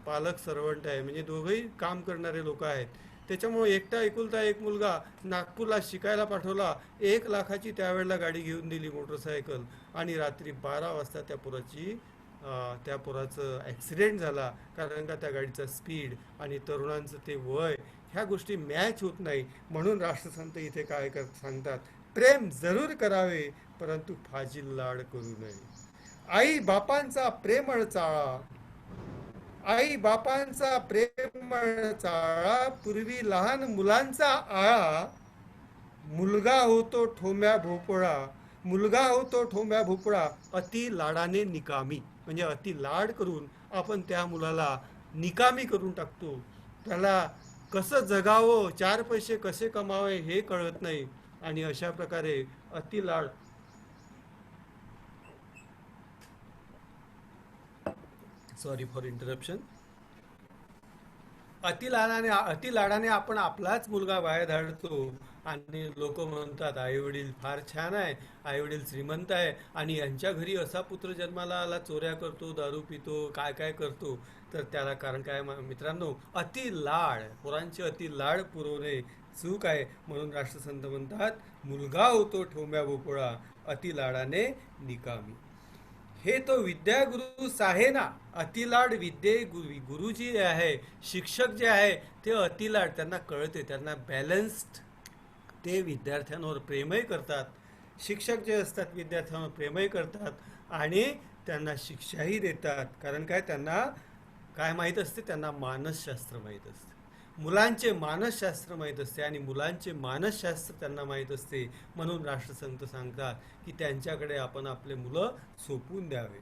पालक सर्वंट आहे, म्हणजे दोघंही काम करणारे लोक आहेत. त्याच्यामुळे एकटा एकुलता एक मुलगा नागपूरला शिकायला पाठवला, 1,00,000ची त्यावेळेला गाडी घेऊन दिली, मोटरसायकल. आणि रात्री 12 वाजता त्या पोराचं ॲक्सिडेंट झाला, कारण का त्या गाडीचा स्पीड आणि तरुणांचं ते वय ह्या गोष्टी मॅच होत नाही. म्हणून राष्ट्रसंत इथे काय सांगतात? प्रेम जरूर करावे, परंतु फाजील लाड करू नये. आई बापांचा प्रेमळ चाळा, आई बापांचा प्रेमळ चाळा, पूर्वी लहान मुलांचा आळा. मुलगा होतो ठोम्या भोपळा, मुलगा होतो ठोम्या भोपळा, अति लाडाने निकामी. म्हणजे अति लाड करून आपण त्या मुलाला निकामी करून टाकतो. त्याला कसं जगावं, 4 पैसे कसे कमावे हे कळत नाही. आणि अशा प्रकारे अति लाड, सॉरी फॉर इंटरप्शन, अति लाडाने आपण आपलाच मुलगा बाहेर धाडतो. आणि लोक म्हणतात आई वडील फार छान आहे, आई वडील श्रीमंत आहे, आणि यांच्या घरी असा पुत्र जन्माला आला, चोऱ्या करतो, दारू पितो, काय काय करतो. तर त्याला कारण काय मित्रांनो? अति लाड, पोरांचे अति लाड पुरवणे चूक आहे. म्हणून राष्ट्रसंत म्हणतात मुलगा होतो ठोम्या भोपळा, अति लाडाने निकामी. हे तो विद्यागुरु साहेना. अतिलाड गुरु जी आहे, शिक्षक जे आहे ते अतिलाड, त्यांना कळते, त्यांना बॅलन्स्ड, ते विद्यार्थ्यांवर प्रेमही करतात. शिक्षक जे असतात विद्यार्थ्यांवर प्रेमही करतात आणि त्यांना शिक्षाही देतात. कारण काय? त्यांना काय माहीत असते? त्यांना मानसशास्त्र माहीत असते, मुलांचे मानसशास्त्र माहीत असते, आणि मुलांचे मानसशास्त्र त्यांना माहीत असते. म्हणून राष्ट्रसंत सांगतात की त्यांच्याकडे आपण आपले मुलं सोपून द्यावे.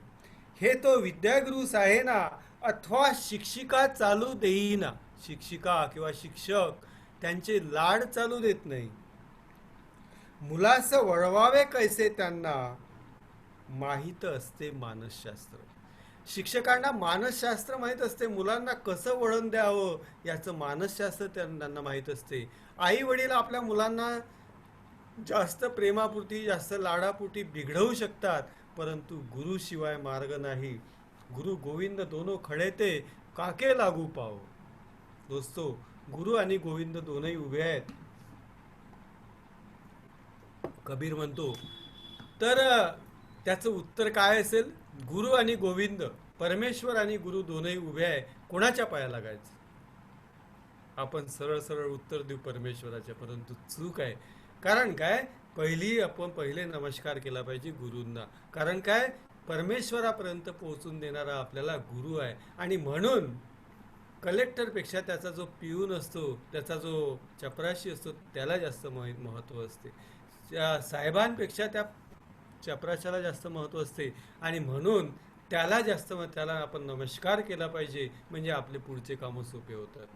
हे तो विद्यागुरु साहेना, अथवा शिक्षिका चालू देईना. शिक्षिका किंवा शिक्षक त्यांचे लाड चालू देत नाही. मुलास वळवावे कैसे त्यांना, माहीत असते मानसशास्त्र. शिक्षकांना मानसशास्त्र माहीत असते, मुलांना कसं वळण द्यावं याचं मानसशास्त्र त्यांना माहीत असते. आई वडील आपल्या मुलांना जास्त प्रेमापुरती, जास्त लाडापुरती बिघडवू शकतात, परंतु गुरुशिवाय मार्ग नाही. गुरु गोविंद दोनो खडे ते काके लागू पाव. दोस्तो, गुरु आणि गोविंद दोनही उभे आहेत. कबीर म्हणतो. तर त्याचं उत्तर काय असेल? गुरु आणि गोविंद, परमेश्वर आणि गुरु दोनही उभे आहे, कोणाच्या पाया लागायचं? आपण सरळ सरळ उत्तर देऊ परमेश्वराच्या, परंतु चूक आहे. कारण काय? आपण पहिले नमस्कार केला पाहिजे गुरूंना. कारण काय? परमेश्वरापर्यंत पोहोचून देणारा आपल्याला गुरु आहे. आणि म्हणून कलेक्टरपेक्षा त्याचा जो पिऊन असतो, त्याचा जो चपराशी असतो, त्याला जास्त महत्त्व असते. साहेबांपेक्षा त्या चपराशाला जास्त महत्त्व असते. आणि म्हणून त्याला आपण नमस्कार केला पाहिजे, म्हणजे आपले पुढचे कामं सोपे होतात.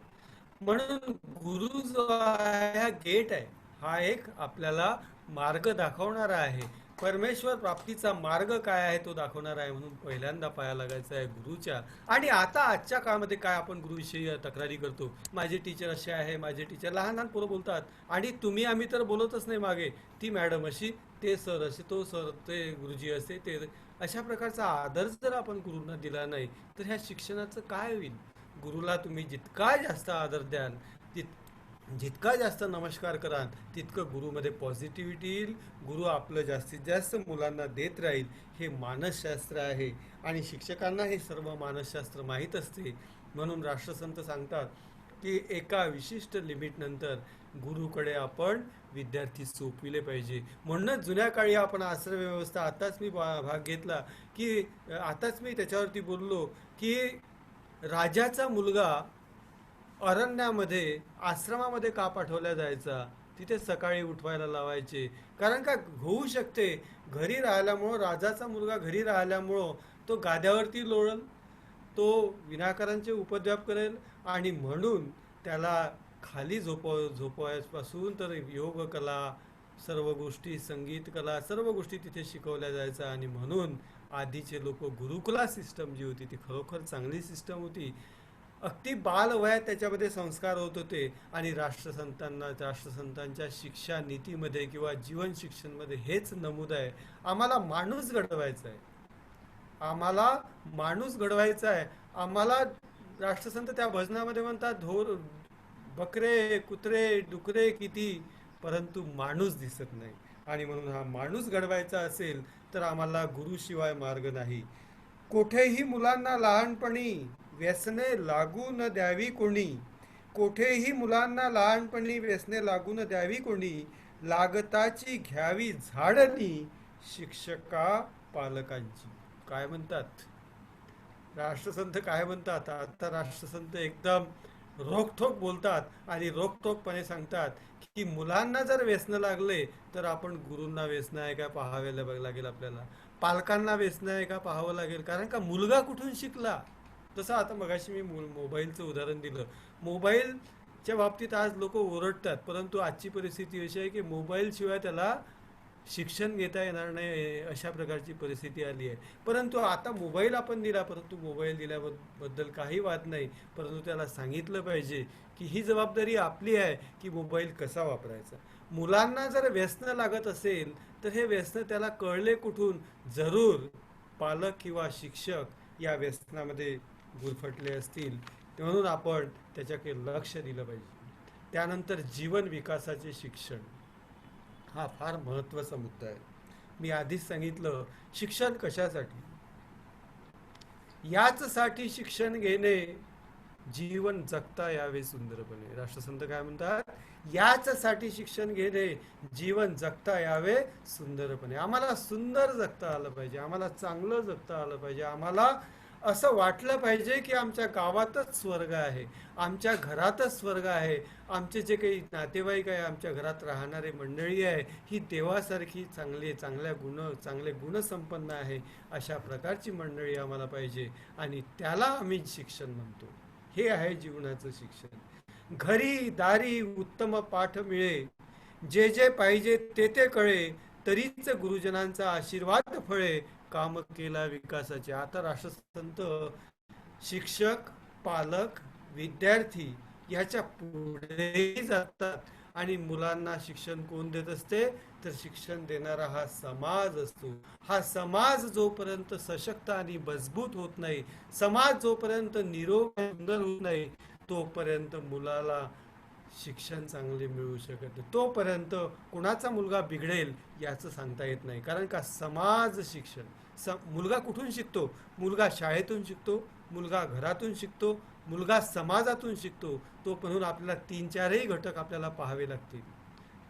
म्हणून गुरु जो आहे हा गेट आहे, हा एक आपल्याला मार्ग दाखवणारा आहे. परमेश्वर प्राप्तीचा मार्ग काय आहे तो दाखवणार आहे. म्हणून पहिल्यांदा पाया लागायचा आहे गुरुच्या. आणि आता आजच्या काळामध्ये काय आपण गुरुविषयी तक्रारी करतो, माझे टीचर असे आहे, माझे टीचर, लहान लहान पोरं बोलतात. आणि तुम्ही आम्ही तर बोलतच नाही मागे, ती मॅडम अशी, ते सर असे, तो सर, ते गुरुजी असे, ते. अशा प्रकारचा आदर जर आपण गुरुंना दिला नाही तर ह्या शिक्षणाचं काय होईल? गुरुला तुम्ही जितका जास्त आदर द्याल, जितका जास्त नमस्कार कराल, तितकं गुरुमध्ये पॉझिटिव्हिटी येईल. गुरु आपलं जास्तीत जास्त मुलांना देत राहील. हे मानसशास्त्र आहे आणि शिक्षकांना हे सर्व मानसशास्त्र माहीत असते. म्हणून राष्ट्रसंत सांगतात की एका विशिष्ट लिमिटनंतर गुरुकडे आपण विद्यार्थी सोपविले पाहिजे. म्हणूनच जुन्या काळी आपण आश्रय व्यवस्था, आताच मी भाग घेतला की आताच मी त्याच्यावरती बोललो की राजाचा मुलगा अरण्यामध्ये आश्रमामध्ये का पाठवल्या जायचा, तिथे सकाळी उठवायला लावायचे. कारण का होऊ शकते घरी राहिल्यामुळं, राजाचा मुलगा घरी राहिल्यामुळं तो गाद्यावरती लोळल, तो विनाकारांचे उपद्व्याप करेल, आणि म्हणून त्याला खाली झोपवायपासून तर योग कला, सर्व गोष्टी, संगीत कला, सर्व गोष्टी तिथे शिकवल्या जायच्या. आणि म्हणून आधीचे लोक, गुरुकुला सिस्टम जी होती ती खरोखर चांगली सिस्टम होती. अगदी बालवयात त्याच्यामध्ये संस्कार होत होते. आणि राष्ट्रसंतांच्या शिक्षा नीतीमध्ये किंवा जीवन शिक्षणमध्ये हेच नमूद आहे, आम्हाला माणूस घडवायचा आहे, आम्हाला माणूस घडवायचा आहे. आम्हाला राष्ट्रसंत त्या भजनामध्ये म्हणतात, बकरे कुत्रे डुकरे किती, परंतु माणूस दिसत नाही. आणि म्हणून हा माणूस घडवायचा असेल तर आम्हाला गुरुशिवाय मार्ग नाही. कोठेही मुलांना लहानपणी व्यसने लागू न द्यावी कोणी, कोठेही मुलांना लहानपणी व्यसने लागू न द्यावी कोणी, लागताची घ्यावी झाडणी शिक्षका पालकांची. काय म्हणतात राष्ट्रसंत, काय म्हणतात? आता राष्ट्रसंत एकदम रोखठोक बोलतात आणि रोखठोकपणे सांगतात की मुलांना जर व्यसन लागले तर आपण गुरूंना व्यसन आहे का पाहावे लागेल, आपल्याला पालकांना व्यसन आहे का पाहावं लागेल. कारण का मुलगा कुठून शिकला. तसं आता मगाशी मी मोबाईलचं उदाहरण दिलं. मोबाईलच्या बाबतीत आज लोक ओरडतात, परंतु आजची परिस्थिती अशी आहे की मोबाईलशिवाय त्याला शिक्षण घेता येणार नाही, अशा प्रकारची परिस्थिती आली आहे. परंतु आता मोबाईल आपण दिला, परंतु मोबाईल दिल्याबद्दल काही वाद नाही, परंतु त्याला सांगितलं पाहिजे की ही जबाबदारी आपली आहे की मोबाईल कसा वापरायचा. मुलांना जर व्यसन लागत असेल तर हे व्यसन त्याला कळले कुठून? जरूर पालक किंवा शिक्षक या व्यसनामध्ये गुरफटले असतील, म्हणून आपण त्याच्याकडे लक्ष दिलं पाहिजे. त्यानंतर जीवन विकासाचे शिक्षण हा फार महत्त्वाचा मुद्दा आहे. मी आधीच सांगितलं, शिक्षण कशासाठी? याचसाठी शिक्षण घेणे जीवन जगता यावे सुंदरपणे. राष्ट्रसंत काय म्हणतात? याचसाठी शिक्षण घेणे जीवन जगता यावे सुंदरपणे. आम्हाला सुंदर जगता आलं पाहिजे, आम्हाला चांगलं जगता आलं पाहिजे, आम्हाला असं वाटलं पाहिजे की आमच्या गावातच स्वर्ग आहे, आमच्या घरातच स्वर्ग आहे, आमचे जे काही नातेवाईक आहे, आमच्या घरात राहणारी मंडळी आहे, ही देवासारखी चांगले गुणसंपन्न आहे, अशा प्रकारची मंडळी आम्हाला पाहिजे. आणि त्याला आम्ही शिक्षण म्हणतो. हे आहे जीवनाचं शिक्षण. घरी दारी उत्तम पाठ मिळे, जे जे पाहिजे ते ते कळे, तरीच गुरुजनांचा आशीर्वाद फळे, काम केला विकासाचे. आता राष्ट्रसंत शिक्षक, पालक, विद्यार्थी याच्या पुढे जातात. आणि मुलांना शिक्षण कोण देत असते? तर शिक्षण देणारा हा समाज असतो. हा समाज जोपर्यंत सशक्त आणि मजबूत होत नाही, समाज जोपर्यंत निरोगी सुंदर होत नाही, तोपर्यंत मुलाला शिक्षण चांगले मिळू शकत नाही. तोपर्यंत कुणाचा मुलगा बिघडेल याचं सांगता येत नाही. कारण का समाज शिक्षण, मुलगा कुठून शिकतो? मुलगा शाळेतून शिकतो, मुलगा घरातून शिकतो, मुलगा समाजातून शिकतो. तो म्हणून आपल्याला 3-4ही घटक आपल्याला पाहावे लागतील.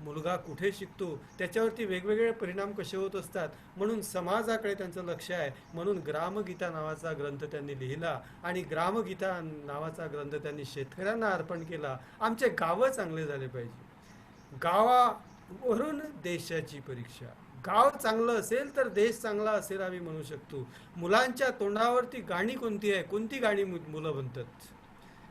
मुलगा कुठे शिकतो त्याच्यावरती वेगवेगळे परिणाम कसे होत असतात, म्हणून समाजाकडे त्यांचं लक्ष आहे. म्हणून ग्रामगीता नावाचा ग्रंथ त्यांनी लिहिला, आणि ग्रामगीता नावाचा ग्रंथ त्यांनी शेतकऱ्यांना अर्पण केला. आमचे गावं चांगले झाले पाहिजे. गावावरून देशाची परीक्षा. गाव चांगलं असेल तर देश चांगला असेल आम्ही म्हणू शकतो. मुलांच्या तोंडावरती गाणी कोणती आहे? कोणती गाणी मुलं म्हणतात?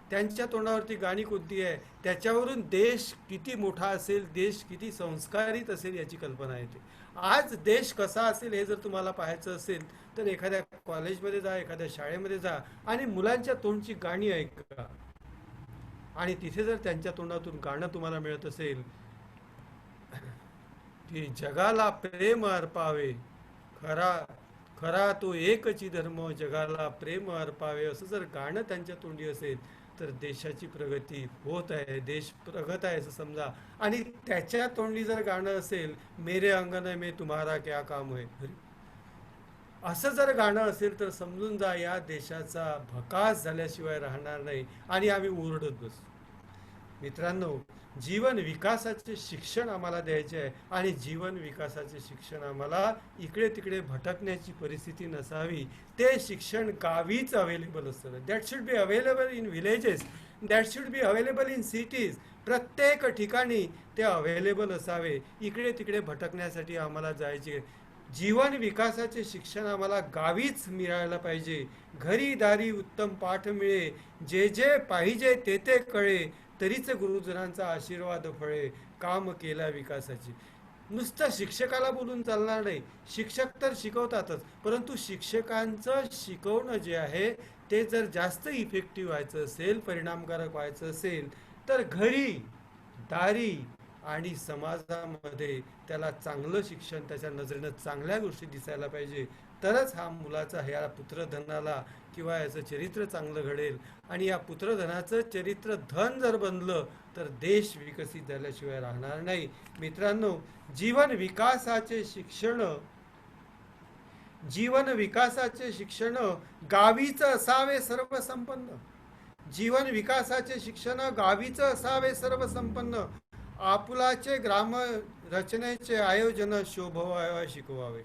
त्यांच्या तोंडावरती गाणी कोणती आहे? त्याच्यावरून देश किती मोठा असेल, देश किती संस्कारित असेल याची कल्पना येते. आज देश कसा असेल हे जर तुम्हाला पाहायचं असेल तर एखाद्या कॉलेजमध्ये जा, एखाद्या शाळेमध्ये जा आणि मुलांच्या तोंडची गाणी ऐका. आणि तिथे जर त्यांच्या तोंडातून गाणं तुम्हाला मिळत असेल की जगाला प्रेम अर्पावे, खरा खरा तो एकची धर्म, जगाला प्रेम अर्पावे, असं जर गाणं त्यांच्या तोंडी असेल तर देशाची प्रगती होत आहे, देश प्रगत आहे असं समजा. आणि त्याच्या तोंडी जर गाणं असेल, मेरे अंगन में तुम्हारा क्या काम है, असं जर गाणं असेल तर समजून जा या देशाचा भकास झाल्याशिवाय राहणार नाही आणि आम्ही ओरडत बसू. मित्रांनो, जीवन विकासाचे शिक्षण आम्हाला द्यायचे आहे आणि जीवन विकासाचे शिक्षण आम्हाला इकडे तिकडे भटकण्याची परिस्थिती नसावी. ते शिक्षण गावीच अवेलेबल असतं. That should be available in villages, that should be available in cities. प्रत्येक ठिकाणी ते अवेलेबल असावे. इकडे तिकडे भटकण्यासाठी आम्हाला जायचे. जीवन विकासाचे शिक्षण आम्हाला गावीच मिळायला पाहिजे. घरी दारी उत्तम पाठ मिळे, जे जे पाहिजे ते ते कळे, तरीच गुरुजनांचा आशीर्वाद फळे, काम केला विकासाची. नुसतं शिक्षकाला बोलून चालणार नाही. शिक्षक तर शिकवतातच, परंतु शिक्षकांचं शिकवणं जे आहे ते जर जास्त इफेक्टिव्ह व्हायचं असेल, परिणामकारक व्हायचं असेल, तर घरी दारी आणि समाजामध्ये त्याला चांगलं शिक्षण, त्याच्या नजरेनं चांगल्या गोष्टी दिसायला पाहिजे. तरच हा मुलाचा, ह्या पुत्रधनाला किंवा याचं चरित्र चांगलं घडेल. आणि या पुत्रधनाचं चरित्र धन जर बनलं तर देश विकसित झाल्याशिवाय राहणार नाही. मित्रांनो, जीवन विकासाचे शिक्षण गावीच असावे सर्वसंपन्न. जीवन विकासाचे शिक्षण गावीच असावे सर्वसंपन्न. आपुलाचे ग्राम रचनेचे आयोजन शोभवावे शिकवावे.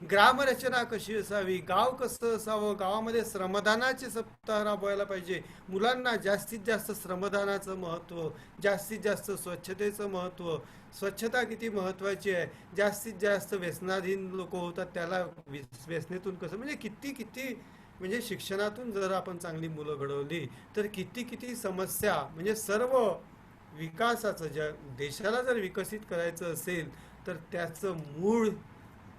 ग्रामरचना कशी असावी, गाव कसं असावं, गावामध्ये श्रमदानाचे सप्ताह राबवायला पाहिजे. मुलांना जास्तीत जास्त श्रमदानाचं महत्त्व, जास्तीत जास्त स्वच्छतेचं महत्त्व, स्वच्छता किती महत्त्वाची आहे. जास्तीत जास्त व्यसनाधीन लोक होतात, त्याला व्यसनेतून कसं, म्हणजे किती किती, म्हणजे शिक्षणातून जर आपण चांगली मुलं घडवली तर किती किती समस्या, म्हणजे सर्व विकासाचं, ज्या देशाला जर विकसित करायचं असेल तर त्याचं मूळ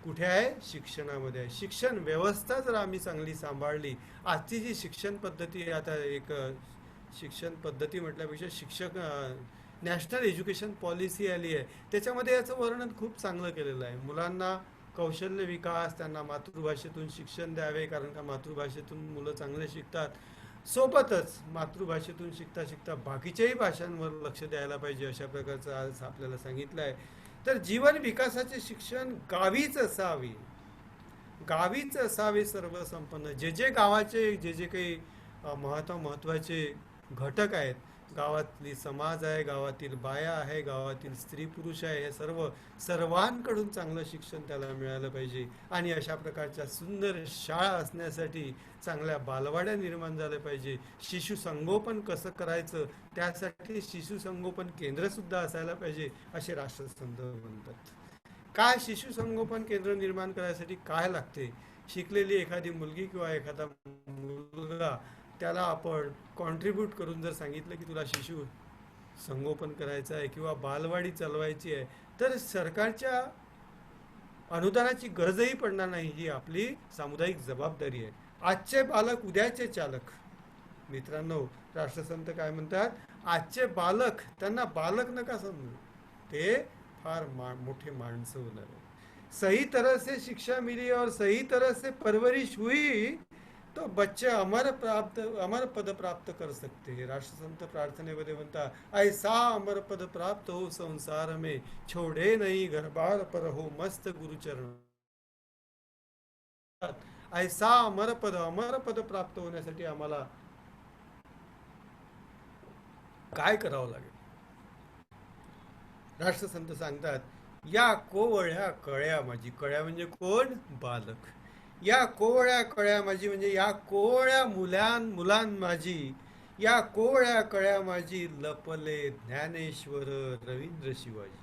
कुठे आहे? शिक्षणामध्ये आहे. शिक्षण व्यवस्था जर आम्ही चांगली सांभाळली, आजची जी शिक्षण पद्धती, आता एक शिक्षण पद्धती म्हटल्यापेक्षा शिक्षक नॅशनल एज्युकेशन पॉलिसी आली आहे, त्याच्यामध्ये याचं वर्णन खूप चांगलं केलेलं आहे. मुलांना कौशल्य विकास, त्यांना मातृभाषेतून शिक्षण द्यावे, कारण का मातृभाषेतून मुलं चांगले शिकतात. सोबतच मातृभाषेतून शिकता शिकता बाकीच्याही भाषांवर लक्ष द्यायला पाहिजे, अशा प्रकारचं आज आपल्याला सांगितलं आहे. तर जीवन विकासाचे शिक्षण गावीच असावे, गावीच असावे सर्वसंपन्न. जे जे गावाचे जे जे काही महत्त्वाचे घटक आहेत, गावातली समाज आहे, गावातील बाया आहे, गावातील स्त्री पुरुष आहे, हे सर्वांकडून चांगलं शिक्षण त्याला मिळालं पाहिजे. आणि अशा प्रकारच्या सुंदर शाळा असण्यासाठी चांगल्या बालवाड्या निर्माण झाल्या पाहिजे. शिशुसंगोपन कसं करायचं, त्यासाठी शिशुसंगोपन केंद्रसुद्धा असायला पाहिजे, असे राष्ट्रसंत म्हणतात. काय शिशुसंगोपन केंद्र निर्माण करायसाठी काय लागते? शिकलेली एखादी मुलगी किंवा एखादा मुलगा, त्याला आपण कॉन्ट्रीब्यूट करून जर सांगितलं की तुला शिशु संगोपन करायचं आहे किंवा बालवाडी चालवायची आहे, तर सरकारच्या अनुदानाची गरजही पडणार नाही. ही आपली सामुदायिक जबाबदारी आहे. आजचे बालक उद्याचे चालक. मित्रांनो, राष्ट्रसंत काय म्हणतात? आजचे बालक, त्यांना बालक नका समजू, ते फार मोठे माणसं होणार आहे. सही तरह से शिक्षा मिली और सही तरह से परवरिश हुई तो बच्चे अमर पद प्राप्त कर सकते हैं. राष्ट्रसंत प्रार्थनेमध्ये म्हणतात, ऐसा अमर पद प्राप्त हो संसार में, छोड़े नहीं घर बार पर हो मस्त गुरुचरण. ऐसा अमर पद प्राप्त होण्यासाठी आम्हाला काय करावं लागेल? राष्ट्रसंत सांगतात, या कोवळ्या कळ्या माझी. कळ्या म्हणजे कोण? बालक. या कोवळ्या कळ्या माझी म्हणजे या कोवळ्या मुलां माझी, या कोवळ्या कळ्या माझी, लपले ज्ञानेश्वर रवींद्र शिवाजी.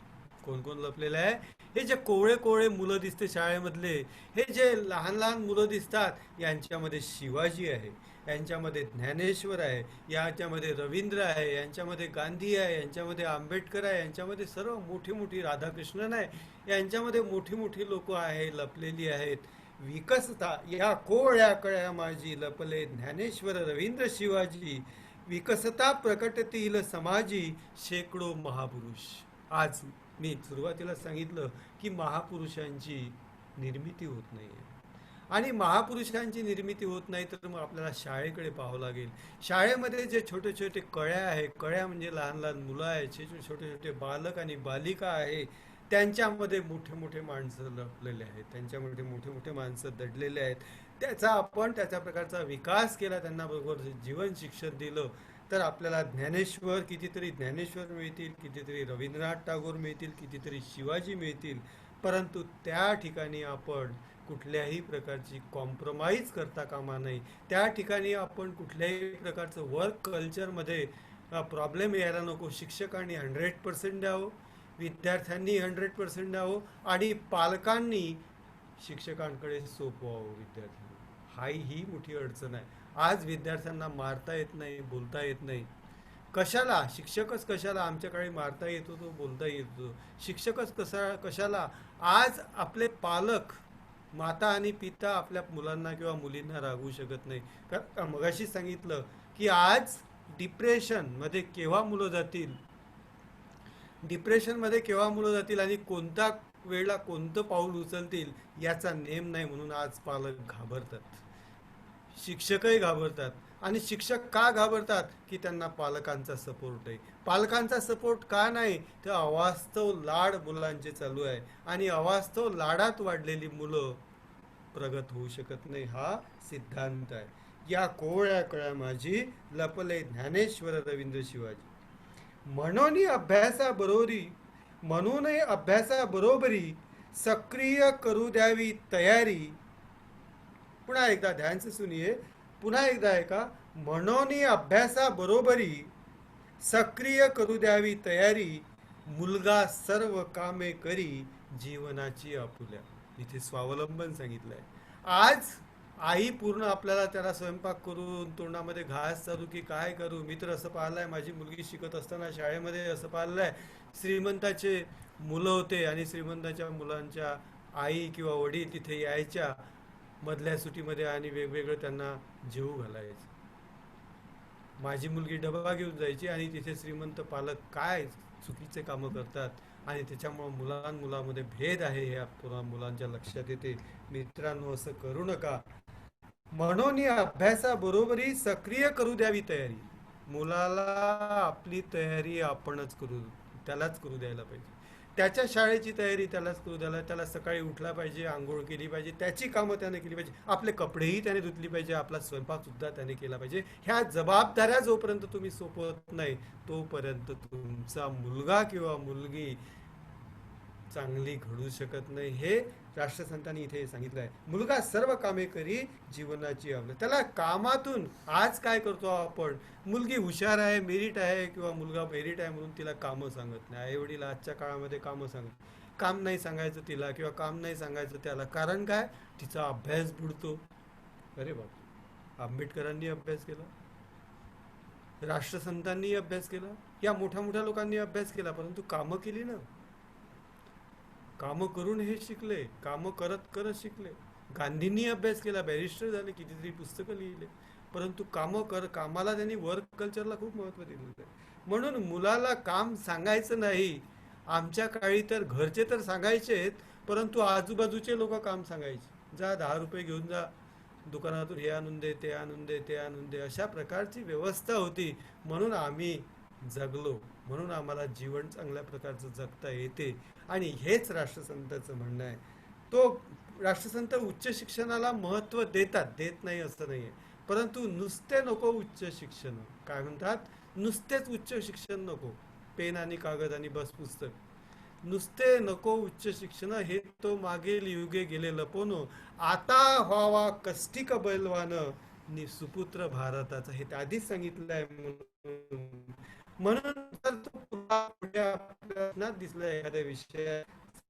कोण कोण लपलेलं आहे? हे जे कोवळे कोवळे मुलं दिसते शाळेमधले, हे जे लहान लहान मुलं दिसतात, यांच्यामध्ये शिवाजी आहे, यांच्यामध्ये ज्ञानेश्वर आहे, यांच्यामध्ये रवींद्र आहे, यांच्यामध्ये गांधी आहे, यांच्यामध्ये आंबेडकर आहे, यांच्यामध्ये सर्व मोठी मोठी राधाकृष्णन आहे, यांच्यामध्ये मोठी मोठी लोक आहे, लपलेली आहेत. विकसता या कोवळ्या कळ्या माझी, लपले ज्ञानेश्वर रवींद्र शिवाजी, विकसता प्रकटतील समाजी, शेकडो महापुरुष. आज मी सुरुवातीला सांगितलं की महापुरुषांची निर्मिती होत नाही आहे, आणि महापुरुषांची निर्मिती होत नाही तर मग आपल्याला शाळेकडे पाहावं लागेल. शाळेमध्ये जे छोटे छोटे कळ्या आहे, कळ्या म्हणजे लहान लहान मुलं आहेत, छोटे छोटे बालक आणि बालिका आहे, त्यांच्यामध्ये मोठे मोठे माणसं लपलेले आहेत, त्यांच्यामध्ये मोठे मोठे माणसं दडलेले आहेत. त्याचा आपण त्याच्या प्रकारचा विकास केला, त्यांना बरोबर जीवन शिक्षण दिलं, तर आपल्याला ज्ञानेश्वर, कितीतरी ज्ञानेश्वर मिळतील, कितीतरी रवींद्रनाथ टागोर मिळतील, कितीतरी शिवाजी मिळतील, परंतु त्या ठिकाणी आपण कुठल्याही प्रकारची कॉम्प्रोमाइज करता कामा नये. त्या ठिकाणी आपण कुठल्याही प्रकारचं वर्क कल्चरमध्ये प्रॉब्लेम यायला नको. शिक्षकांनी 100% द्यावं, विद्यार्थ्यांनी 100% द्यावं आणि पालकांनी शिक्षकांकडे सोपवावं विद्यार्थ्यांना. ही मोठी अडचण आहे. आज विद्यार्थ्यांना मारता येत नाही, बोलता येत नाही. कशाला? शिक्षकच कशाला? आमच्या काळी मारता येत होतो, बोलता येत होतो. शिक्षकच कशाला? आज आपले पालक, माता आणि पिता आपल्या मुलांना किंवा मुलींना रागवू शकत नाही. कारण मगाशी सांगितलं की आज डिप्रेशनमध्ये केव्हा मुलं जातील, डिप्रेशनमध्ये केव्हा मुलं जातील आणि कोणत्या वेळेला कोणतं पाऊल उचलतील याचा नेम नाही. म्हणून आज पालक घाबरतात, शिक्षकही घाबरतात. आणि शिक्षक का घाबरतात? की त्यांना पालकांचा सपोर्ट आहे. पालकांचा सपोर्ट का नाही? तर अवास्तव लाड मुलांचे चालू आहे आणि अवास्तव लाडात वाढलेली मुलं प्रगत होऊ शकत नाही. हा सिद्धांत आहे. या कोवळ्या कळ्या माझी लपले ज्ञानेश्वर रवींद्र शिवाजी. म्हणून अभ्यासाबरोबरी सक्रिय करू द्यावी तयारी. पुन्हा एकदा ध्यान से सुनिये, पुन्हा एकदा ऐका. म्हणून अभ्यासाबरोबरी सक्रिय करू द्यावी तयारी, मुलगा सर्व कामे करी जीवनाची आपुल्या. इथे स्वावलंबन सांगितलंय. आज आई पूर्ण आपल्याला त्याला स्वयंपाक करून तोंडामध्ये घास चालू की काय करू. मी तर असं पाहिलंय, माझी मुलगी शिकत असताना शाळेमध्ये असं पाहिलंय, श्रीमंताचे मुलं होते आणि श्रीमंताच्या मुलांच्या आई किंवा वडील तिथे यायच्या मधल्या सुटीमध्ये आणि वेगवेगळं त्यांना जेवू घालायचं. माझी मुलगी डबा घेऊन जायची आणि तिथे श्रीमंत पालक काय चुकीचे कामं करतात आणि त्याच्यामुळे मुलांमध्ये भेद आहे हे पुन्हा मुलांच्या लक्षात येते. मित्रांनो, असं करू नका. म्हणून अभ्यासाबरोबरी सक्रिय करू द्यावी तयारी. मुलाला आपली तयारी आपणच त्यालाच करू द्यायला पाहिजे. त्याच्या शाळेची तयारी त्यालाच करू द्यायला. त्याला सकाळी उठला पाहिजे, आंघोळ केली पाहिजे, त्याची कामं त्याने केली पाहिजे, आपले कपडेही त्याने धुतली पाहिजे, आपला स्वयंपाक सुद्धा त्याने केला पाहिजे. ह्या जबाबदाऱ्या जोपर्यंत तुम्ही सोपवत नाही तोपर्यंत तुमचा मुलगा किंवा मुलगी चांगली घडू शकत नाही. हे राष्ट्रसंतांनी इथे सांगितलं आहे. मुलगा सर्व कामे करी जीवनाची आवड. त्याला कामातून आज काय करतो आपण? मुलगी हुशार आहे, मेरिट आहे किंवा मुलगा मेरिट आहे म्हणून तिला कामं सांगत नाही. आई वडील आजच्या काळामध्ये कामं सांगत, काम नाही सांगायचं तिला किंवा काम नाही सांगायचं त्याला. कारण काय? तिचा अभ्यास बुडतो. अरे बाप, आंबेडकरांनी अभ्यास केला, राष्ट्रसंतांनी अभ्यास केला, या मोठ्या मोठ्या लोकांनी अभ्यास केला, परंतु कामं केली ना. कामं करून हे शिकले, कामं करत करत शिकले. गांधींनी अभ्यास केला, बॅरिस्टर झाले, कितीतरी पुस्तकं लिहिले, परंतु कामाला त्यांनी वर्क कल्चरला खूप महत्त्व दिलेलं आहे. म्हणून मुलाला काम सांगायचं नाही. आमच्या काळी तर घरचे तर सांगायचेत, परंतु आजूबाजूचे लोक काम सांगायचे. जा 10 रुपये घेऊन जा दुकानातून, हे आणून दे, ते आणून दे, ते आणून दे. अशा प्रकारची व्यवस्था होती. म्हणून आम्ही जगलो, म्हणून आम्हाला जीवन चांगल्या प्रकारचं जगता येते. आणि हेच राष्ट्रसंतांचं म्हणणं आहे. तो राष्ट्रसंत उच्च शिक्षणाला महत्त्व देतात, देत नाही असं नाही आहे, परंतु नुसते नको उच्च शिक्षण. काय म्हणतात? नुसतेच उच्च शिक्षण नको, पेन आणि कागद आणि बस पुस्तक. नुसते नको उच्च शिक्षण, हे तो मागील युगे गेले लपून, आता व्हावा कष्टिक बैलवान सुपुत्र भारताचा. हे आधीच सांगितलं आहे. म्हणून तर तो पुन्हा दिसला एखाद्या विषयात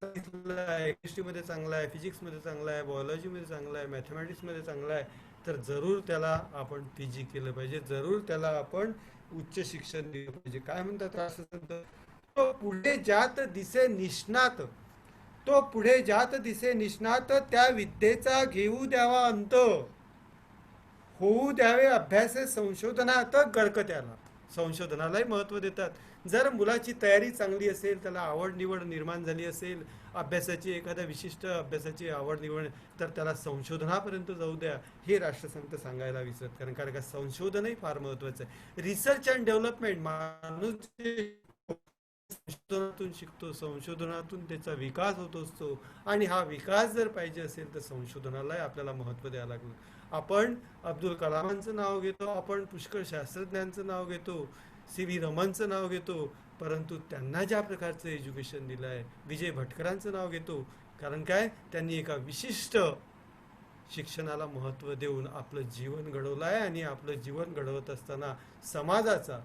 केमिस्ट्री मध्ये चांगला आहे, फिजिक्स मध्ये चांगला आहे, बायोलॉजी मध्ये चांगला आहे, मॅथमॅटिक्स मध्ये चांगला आहे, तर जरूर त्याला आपण पीजी केलं पाहिजे, जरूर त्याला आपण उच्च शिक्षण दिलं पाहिजे. काय म्हणतात राष्ट्रसंत? तो पुढे जात दिसे निष्णात, तो पुढे जात दिसे निष्णात, त्या विद्येचा घेऊ द्यावा अंत, होऊ द्यावे अभ्यासे संशोधनात गडक. त्याला संशोधनालाही महत्त्व देतात. जर मुलाची तयारी चांगली असेल, त्याला आवड निवड निर्माण झाली असेल अभ्यासाची, एखाद्या विशिष्ट अभ्यासाची आवड निवड, तर त्याला संशोधनापर्यंत जाऊ द्या, हे राष्ट्रसंत सांगायला विसरत. कारण का संशोधनही फार महत्त्वाचं आहे. रिसर्च अँड डेव्हलपमेंट, माणूस संशोधनातून शिकतो, संशोधनातून त्याचा विकास होत असतो. आणि हा विकास जर पाहिजे असेल तर संशोधनालाही आपल्याला महत्त्व द्यावं लागलं. आपण अब्दुल कलामांचं नाव घेतो, आपण पुष्कळ शास्त्रज्ञांचं नाव घेतो, सी.व्ही. रमनचं नाव घेतो, परंतु त्यांना ज्या प्रकारचं एज्युकेशन दिलं आहे, विजय भटकरांचं नाव घेतो. कारण काय, त्यांनी एका विशिष्ट शिक्षणाला महत्त्व देऊन आपलं जीवन घडवलं आहे आणि आपलं जीवन घडवत असताना समाजाचा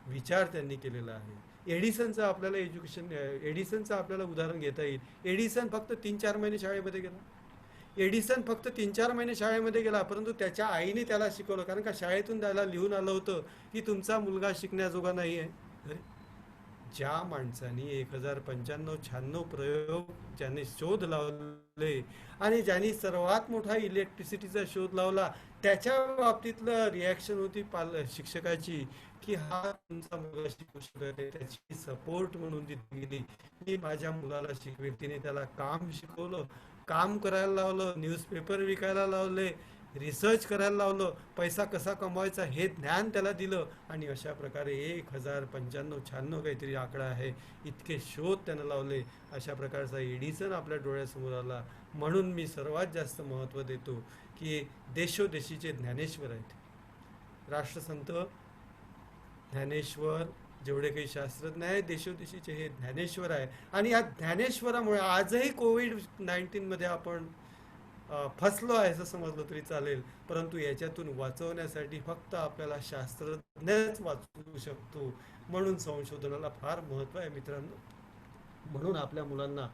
विचार त्यांनी केलेला आहे. एडिसनचं आपल्याला एडिसनचं आपल्याला उदाहरण घेता येईल. एडिसन फक्त 3-4 महिने शाळेमध्ये गेला. एडिसन फक्त 3-4 महिने शाळेमध्ये गेला, परंतु त्याच्या आईने त्याला शिकवलं. कारण का, शाळेतून त्याला लिहून आलं होतं की तुमचा मुलगा शिकण्याजोगा नाही आहे. अरे, ज्या माणसाने 1095-96 प्रयोग ज्याने शोध लावले आणि ज्यांनी सर्वात मोठा इलेक्ट्रिसिटीचा शोध लावला, त्याच्या बाबतीतलं रिॲक्शन होती शिक्षकाची की हा तुमचा मुलगा शिकू शकत आहे, त्याची सपोर्ट म्हणून ती गेली. मी माझ्या मुलाला शिकवेल. तिने त्याला काम शिकवलं, काम करायला लावलं, न्यूजपेपर विकायला लावले, रिसर्च करायला लावलं, पैसा कसा कमवायचा हे ज्ञान त्याला दिलं. आणि अशा प्रकारे 1095-96 काहीतरी आकडा आहे, इतके शोध त्यानं लावले. अशा प्रकारचा एडिसन आपल्या डोळ्यासमोर आला. म्हणून मी सर्वात जास्त महत्त्व देतो की देशोदेशीचे ज्ञानेश्वर आहेत. राष्ट्रसंत ज्ञानेश्वर जेवढे काही शास्त्रज्ञ आहेत देशोदेशीचे हे ज्ञानेश्वर आहे. आणि या ज्ञानेश्वरामुळे आजही कोविड-19 मध्ये आपण फसलो आहे असं समजलं तरी चालेल, परंतु याच्यातून वाचवण्यासाठी फक्त आपल्याला शास्त्रज्ञच वाचवू शकतो. म्हणून संशोधनाला फार महत्त्व आहे मित्रांनो. म्हणून आपल्या मुलांना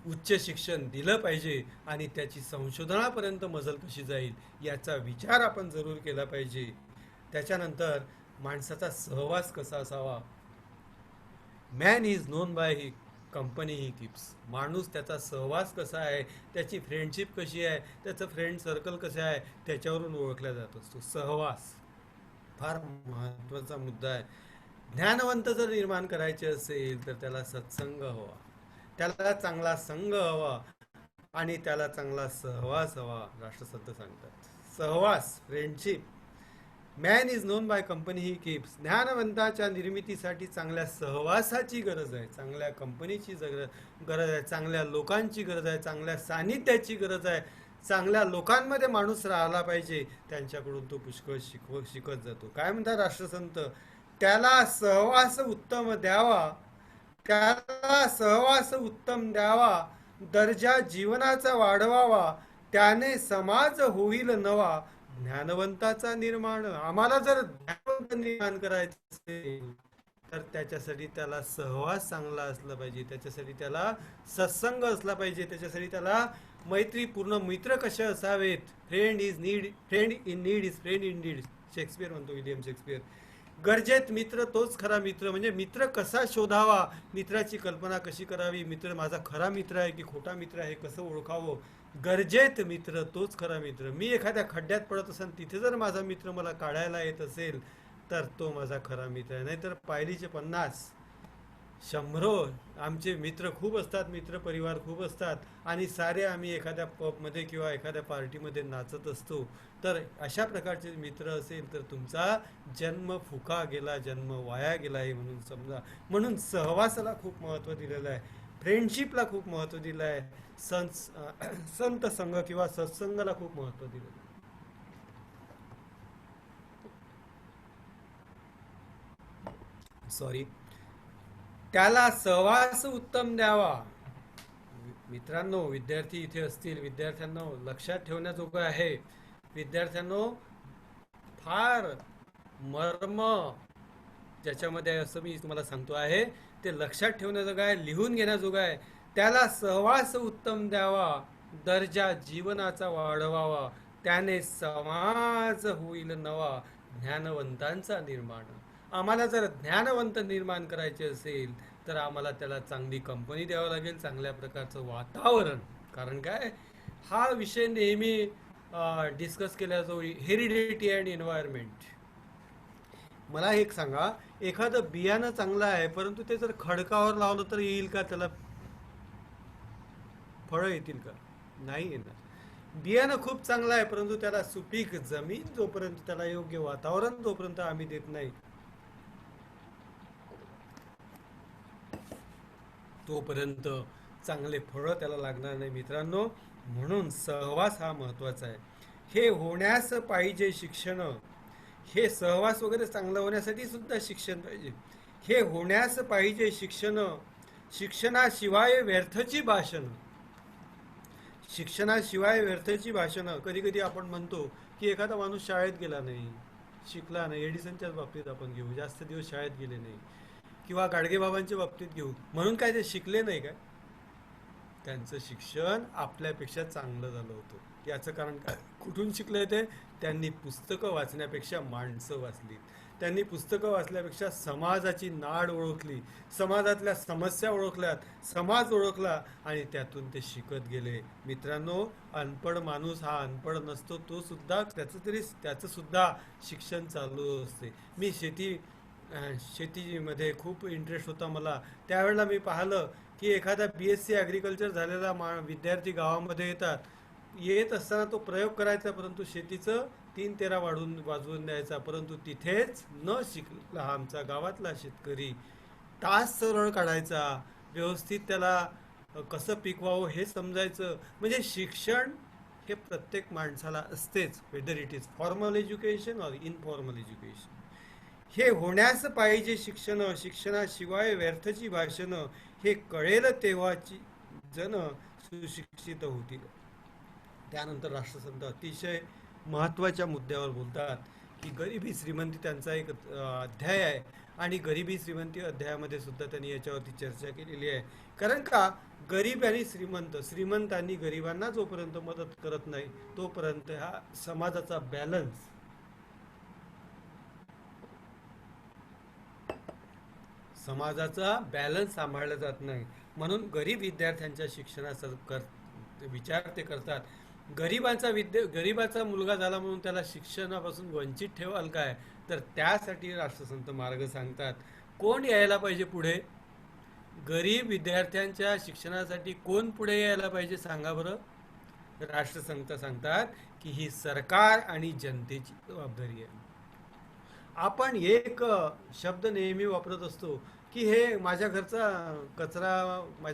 उच्च शिक्षण दिलं पाहिजे आणि त्याची संशोधनापर्यंत मजल कशी जाईल याचा विचार आपण जरूर केला पाहिजे. त्याच्यानंतर माणसाचा सहवास कसा असावा. Man is known bye he company he keeps. माणूस त्याचा सहवास कसा आहे, त्याची फ्रेंडशिप कशी आहे, त्याचं फ्रेंड सर्कल कसं आहे, त्याच्यावरून ओळखला जात असतो. सहवास फार महत्त्वाचा मुद्दा आहे. ज्ञानवंत जर निर्माण करायचे असेल तर त्याला सत्संग हवा, त्याला चांगला संघ हवा आणि त्याला चांगला सहवास हवा. राष्ट्रसंत सांगतात सहवास, friendship. Man is known by company he keeps. ज्ञानवंताच्या निर्मितीसाठी चांगल्या सहवासाची गरज आहे, चांगल्या कंपनीची गरज आहे, चांगल्या लोकांची गरज आहे, चांगल्या सानिध्याची गरज आहे. चांगल्या लोकांमध्ये माणूस राहिला पाहिजे, त्यांच्याकडून तो पुष्कळ शिकत जातो. काय म्हणतात राष्ट्रसंत, त्याला सहवास उत्तम द्यावा, त्याला सहवास उत्तम द्यावा, दर्जा जीवनाचा वाढवावा, त्याने समाज होईल नवा, ज्ञानवंताचा निर्माण. आम्हाला जर ज्ञानवंत निर्माण करायचं असेल तर त्याच्यासाठी त्याला सहवास चांगला असला पाहिजे, त्याच्यासाठी त्याला सत्संग असला पाहिजे, त्याच्यासाठी त्याला मैत्रीपूर्ण मित्र कसे असावेत. Friend in need is friend in deed, Shakespeare म्हणतो, विलियम शेक्सपियर. गरजेत मित्र तोच खरा मित्र. म्हणजे मित्र कसा शोधावा, मित्राची कल्पना कशी करावी, मित्र माझा खरा मित्र आहे की खोटा मित्र आहे कसं ओळखावं. गरजेत मित्र तोच खरा मित्र. मी एखाद्या खड्ड्यात पडत असेल, तिथे जर माझा मित्र मला काढायला येत असेल तर तो माझा खरा मित्र आहे. नाहीतर पायरीचे 50-100 आमचे मित्र खूप असतात, मित्र परिवार खूप असतात आणि सारे आम्ही एखाद्या पबमध्ये किंवा एखाद्या पार्टीमध्ये नाचत असतो. तर अशा प्रकारचे मित्र असेल तर तुमचा जन्म फुका गेला, जन्म वाया गेला आहे म्हणून समजा. म्हणून सहवासाला खूप महत्त्व दिलेलं आहे, फ्रेंडशिपला खूप महत्त्व दिलं आहे, संत संघ किंवा सत्संगाला खूप महत्त्व दिलेलं आहे. सॉरी, त्याला सहवास उत्तम द्यावा. मित्रांनो, विद्यार्थी इथे असतील, विद्यार्थ्यांना लक्षात ठेवण्याजोगं आहे. विद्यार्थ्यांनो, फार मर्म ज्याच्यामध्ये असं मी तुम्हाला सांगतो आहे ते लक्षात ठेवण्याजोगं आहे, लिहून घेण्याजोगं आहे. त्याला सहवास उत्तम द्यावा, दर्जा जीवनाचा वाढवावा, त्याने समाज होईल नवा, ज्ञानवंतांचा निर्माण. आम्हाला जर ज्ञानवंत निर्माण करायचे असेल तर आम्हाला त्याला चांगली कंपनी द्यावं लागेल, चांगल्या प्रकारचं वातावरण. कारण काय, हा विषय नेहमी डिस्कस केला जातो, हेरिडिटी अँड एन्व्हायरमेंट. मला एक सांगा, एखादं बियाणं चांगलं आहे परंतु ते जर खडकावर लावलं तर येईल का, त्याला फळं येतील का? नाही येणार. बियाणं खूप चांगलं आहे, परंतु त्याला सुपीक जमीन जोपर्यंत, त्याला योग्य वातावरण जोपर्यंत आम्ही देत नाही, तोपर्यंत चांगले फळं त्याला लागणार नाही मित्रांनो. म्हणून सहवास हा महत्त्वाचा आहे. हे होण्यास पाहिजे शिक्षण. हे सहवास वगैरे चांगलं होण्यासाठी सुद्धा शिक्षण पाहिजे. हे होण्यास पाहिजे शिक्षण. शिक्षणाशिवाय व्यर्थची भाषण. शिक्षणाशिवाय व्यर्थची भाषणं. कधी कधी आपण म्हणतो की एखादा माणूस शाळेत गेला नाही, शिकला नाही. एडिसनच्याच बाबतीत आपण घेऊ, जास्त दिवस शाळेत गेले नाही. किंवा गाडगेबाबांच्या बाबतीत घेऊ, म्हणून काय ते शिकले नाही काय? त्यांचं शिक्षण आपल्यापेक्षा चांगलं झालं होतं. याचं कारण काय? कुठून शिकले ते? त्यांनी पुस्तकं वाचण्यापेक्षा माणसं वाचली. त्यांनी पुस्तकं वाचल्यापेक्षा समाजाची नाड ओळखली, समाजातल्या समस्या ओळखल्यात, समाज ओळखला आणि त्यातून ते शिकत गेले. मित्रांनो, अनपढ माणूस हा अनपढ नसतो, तो सुद्धा त्याचं सुद्धा शिक्षण चालू असते. मी शेतीमध्ये खूप इंटरेस्ट होता मला. त्यावेळेला मी पाहिलं की एखादा BSc ॲग्रिकल्चर झालेला विद्यार्थी गावामध्ये येत असताना तो प्रयोग करायचा, परंतु शेतीचं 3 तेरा वाजवून द्यायचा. परंतु तिथेच न शिकला आमचा गावातला शेतकरी तास सरळ काढायचा, व्यवस्थित त्याला कसं पिकवावं हे समजायचं. म्हणजे शिक्षण हे प्रत्येक माणसाला असतेच, whether it is formal education or informal education. हे होण्यास पाहिजे शिक्षण. शिक्षणाशिवाय व्यर्थची भाषणं. हे कळेल तेव्हाची जन सुशिक्षित होतील. त्यानंतर राष्ट्रसंत अतिशय महत्त्वाच्या मुद्द्यावर बोलतात की गरिबी श्रीमंती त्यांचा एक अध्याय आहे. आणि गरिबी श्रीमंती अध्यायामध्ये सुद्धा त्यांनी याच्यावरती चर्चा केलेली आहे. कारण का? गरीब आणि श्रीमंतांनी गरिबांना जोपर्यंत मदत करत नाही, तोपर्यंत हा समाजाचा बॅलन्स सांभाळला जात नाही. म्हणून गरीब विद्यार्थ्यांच्या शिक्षणाचा विचार ते करतात. गरीबाचा मुलगा झाला म्हणून त्याला शिक्षणापासून वंचित ठेवाल काय? तर त्यासाठी राष्ट्रसंत मार्ग सांगतात. कोण यायला पाहिजे पुढे? गरीब विद्यार्थ्यांच्या शिक्षणासाठी कोण पुढे यायला पाहिजे सांगा बरं? राष्ट्रसंत सांगतात की ही सरकार आणि जनतेची जबाबदारी आहे. आपण एक शब्द नेहमी वापरत असतो की हे माझ्या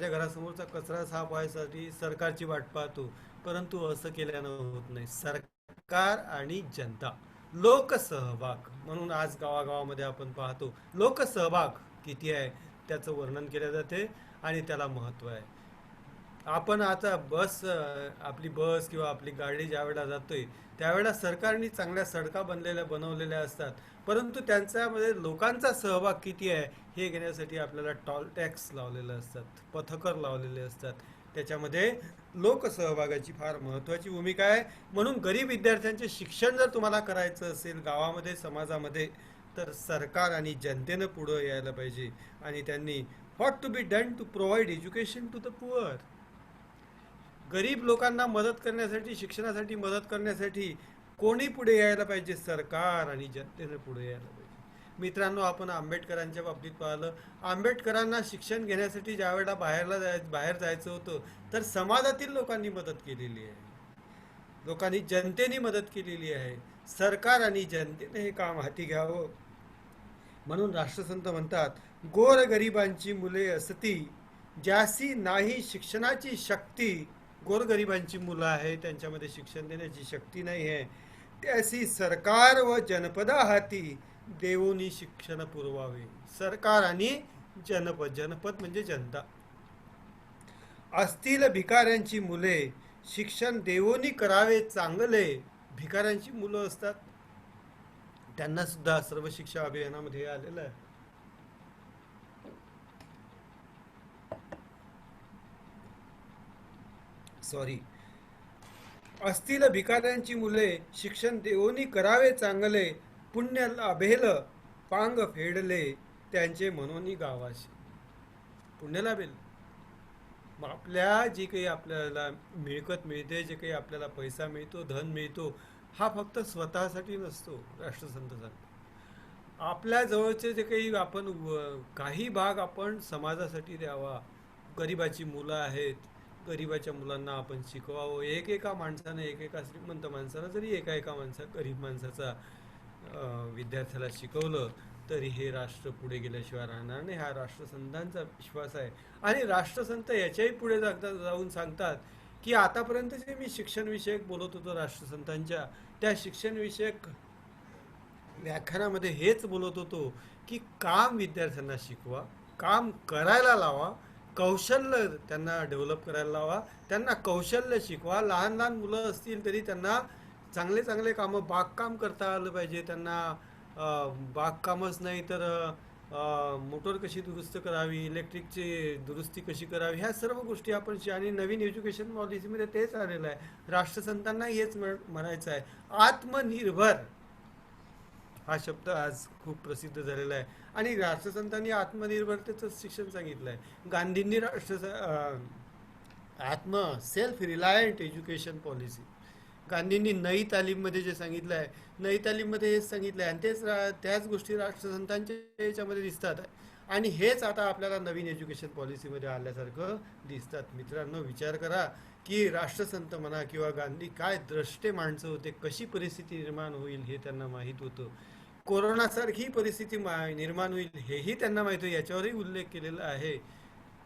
घरासमोरचा कचरा साफ व्हायसाठी सरकारची वाट पाहतो. परंतु असं केल्यानं होत नाही. सरकार आणि जनता, लोकसहभाग. म्हणून आज गावागावामध्ये आपण पाहतो लोकसहभाग किती आहे त्याचं वर्णन केलं जाते आणि त्याला महत्त्व आहे. आपण आता आपली बस किंवा आपली गाडी ज्या वेळेला जातोय त्यावेळेला सरकारने चांगल्या सडका बनवलेल्या असतात, परंतु त्यांच्यामध्ये लोकांचा सहभाग किती आहे हे घेण्यासाठी आपल्याला टोल टॅक्स लावलेले असतात, पथकर लावलेले असतात. त्याच्यामध्ये लोकसहभागाची फार महत्त्वाची भूमिका आहे. म्हणून गरीब विद्यार्थ्यांचे शिक्षण जर तुम्हाला करायचं असेल गावामध्ये, समाजामध्ये, तर सरकार आणि जनतेनं पुढं यायला पाहिजे. आणि त्यांनी what to be done to provide education to the poor. गरीब लोकांना मदत करण्यासाठी, शिक्षणासाठी मदत करण्यासाठी कोणी पुढे यायला पाहिजे? सरकार आणि जनतेने पुढे यायला पाहिजे. मित्रांनो, आपण आंबेडकरांच्या बाबतीत पाहिलं. आंबेडकरांना शिक्षण घेण्यासाठी ज्या वेळेला बाहेर जायचं होतं तर समाजातील लोकांनी मदत केलेली आहे, जनतेने मदत केलेली आहे. सरकार आणि जनतेने हे काम हाती घ्यावं. म्हणून राष्ट्रसंत म्हणतात, गोरगरिबांची मुले असती ज्यासी नाही शिक्षणाची शक्ती. गोरगरिबांची मुलं आहे, त्यांच्यामध्ये शिक्षण देण्याची शक्ती नाही आहे, त्यासी सरकार व जनपदा हाती देवोनी शिक्षण पुरवावे. सरकार आणि जनपद म्हणजे जनता. असतील भिकाऱ्यांची मुले शिक्षण देवोनी करावे चांगले. भिकाऱ्यांची मुलं असतात, त्यांना सुद्धा सर्व शिक्षा अभियानामध्ये आलेलं आहे. असतील भिकाऱ्यांची मुले शिक्षण देवोनी करावे चांगले. पुण्य लाभेल पांग फेडले त्यांचे मनोनी गावाशी. पुण्य लाभेल. आपल्या जी काही आपल्याला मिळकत मिळते, जे काही आपल्याला पैसा मिळतो, धन मिळतो, हा फक्त स्वतःसाठी नसतो. राष्ट्रसंत सांगतात आपल्या जवळचे जे काही काही भाग आपण समाजासाठी द्यावा. गरिबाची मुलं आहेत, गरिबाच्या मुलांना आपण शिकवावं. एकेका माणसानं, एकेका श्रीमंत माणसानं जरी एका गरीब माणसाचा विद्यार्थ्याला शिकवलं तरी हे राष्ट्र पुढे गेल्याशिवाय राहणार नाही. हा राष्ट्रसंतांचा विश्वास आहे. आणि राष्ट्रसंत याच्याही पुढे जाऊन सांगतात की आतापर्यंत जे मी शिक्षणविषयक बोलत होतो राष्ट्रसंतांच्या, त्या शिक्षणविषयक व्याख्यानामध्ये हेच बोलत होतो की काम विद्यार्थ्यांना शिकवा, काम करायला लावा, कौशल्य त्यांना डेव्हलप करायला लावा, त्यांना कौशल्य शिकवा. लहान लहान मुलं असतील तरी त्यांना चांगले चांगले कामं, बागकाम करता आलं पाहिजे त्यांना. बागकामच नाही तर मोटर कशी दुरुस्त करावी, इलेक्ट्रिकची दुरुस्ती कशी करावी, ह्या सर्व गोष्टी आपण आणि नवीन एज्युकेशन पॉलिसीमध्ये तेच आलेलं आहे. राष्ट्रसंतांना हेच म्हणायचं आहे. आत्मनिर्भर हा शब्द आज खूप प्रसिद्ध झालेला आहे. आणि राष्ट्रसंतांनी आत्मनिर्भरतेचं शिक्षण सांगितलं आहे. गांधींनी सेल्फ रिलायंट एज्युकेशन पॉलिसी, गांधींनी नई तालीममध्ये जे सांगितलं आहे, नई तालीममध्ये हेच सांगितलं आहे. आणि त्याच गोष्टी राष्ट्रसंतांच्या याच्यामध्ये दिसतात. आणि हेच आता आपल्याला नवीन एज्युकेशन पॉलिसीमध्ये आल्यासारखं दिसतात. मित्रांनो, विचार करा की राष्ट्रसंत म्हणा किंवा गांधी काय द्रष्टे माणसं होते, कशी परिस्थिती निर्माण होईल हे त्यांना माहीत होतं. कोरोनासारखी परिस्थिती निर्माण होईल हेही त्यांना माहीत होतं, याच्यावरही उल्लेख केलेला आहे.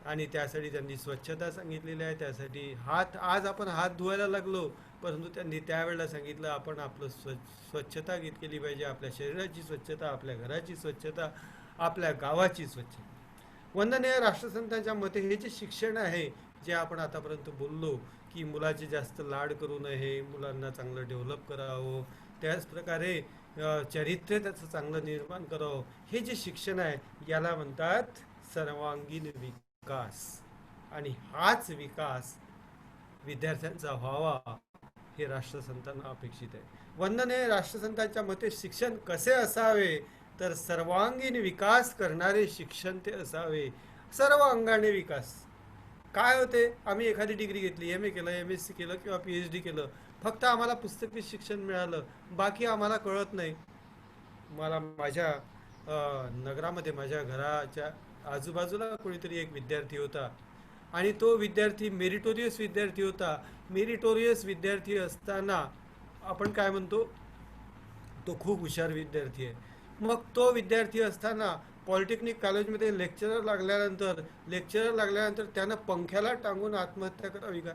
आणि त्यासाठी त्यांनी स्वच्छता सांगितलेली आहे. त्यासाठी आज आपण हात धुवायला लागलो, परंतु त्यांनी त्यावेळेला सांगितलं आपण आपलं स्वच्छता केली पाहिजे. आपल्या शरीराची स्वच्छता, आपल्या घराची स्वच्छता, आपल्या गावाची स्वच्छता. वंदनीय राष्ट्रसंतांच्या मते हे जे शिक्षण आहे, जे आपण आतापर्यंत बोललो की मुलाचे जास्त लाड करू नये, मुलांना चांगलं डेव्हलप करावं, त्याचप्रकारे चरित्र त्याचं चांगलं निर्माण करावं, हे जे शिक्षण आहे याला म्हणतात सर्वांगीण विकास. आणि हाच विकास विद्यार्थ्यांचा व्हावा हे राष्ट्रसंतांना अपेक्षित आहे. वंदनीय राष्ट्रसंतांच्या मते शिक्षण कसे असावे तर सर्वांगीण विकास करणारे शिक्षण ते असावे. सर्व अंगाने विकास. काय होते, आम्ही एखादी डिग्री घेतली, MA केलं, MSc केलं किंवा PhD केलं, फक्त आम्हाला पुस्तकी शिक्षण मिळालं, बाकी आम्हाला कळत नाही. मला माझ्या नगरामध्ये माझ्या घराच्या आजूबाजूला कोणीतरी एक विद्यार्थी होता आणि तो विद्यार्थी मेरिटोरियस विद्यार्थी होता. मेरिटोरियस विद्यार्थी असताना आपण काय म्हणतो, तो खूप हुशार विद्यार्थी आहे. मग तो विद्यार्थी असताना पॉलिटेक्निक कॉलेजमध्ये लेक्चरर लागल्यानंतर त्यानं पंख्याला टांगून आत्महत्या करावी का?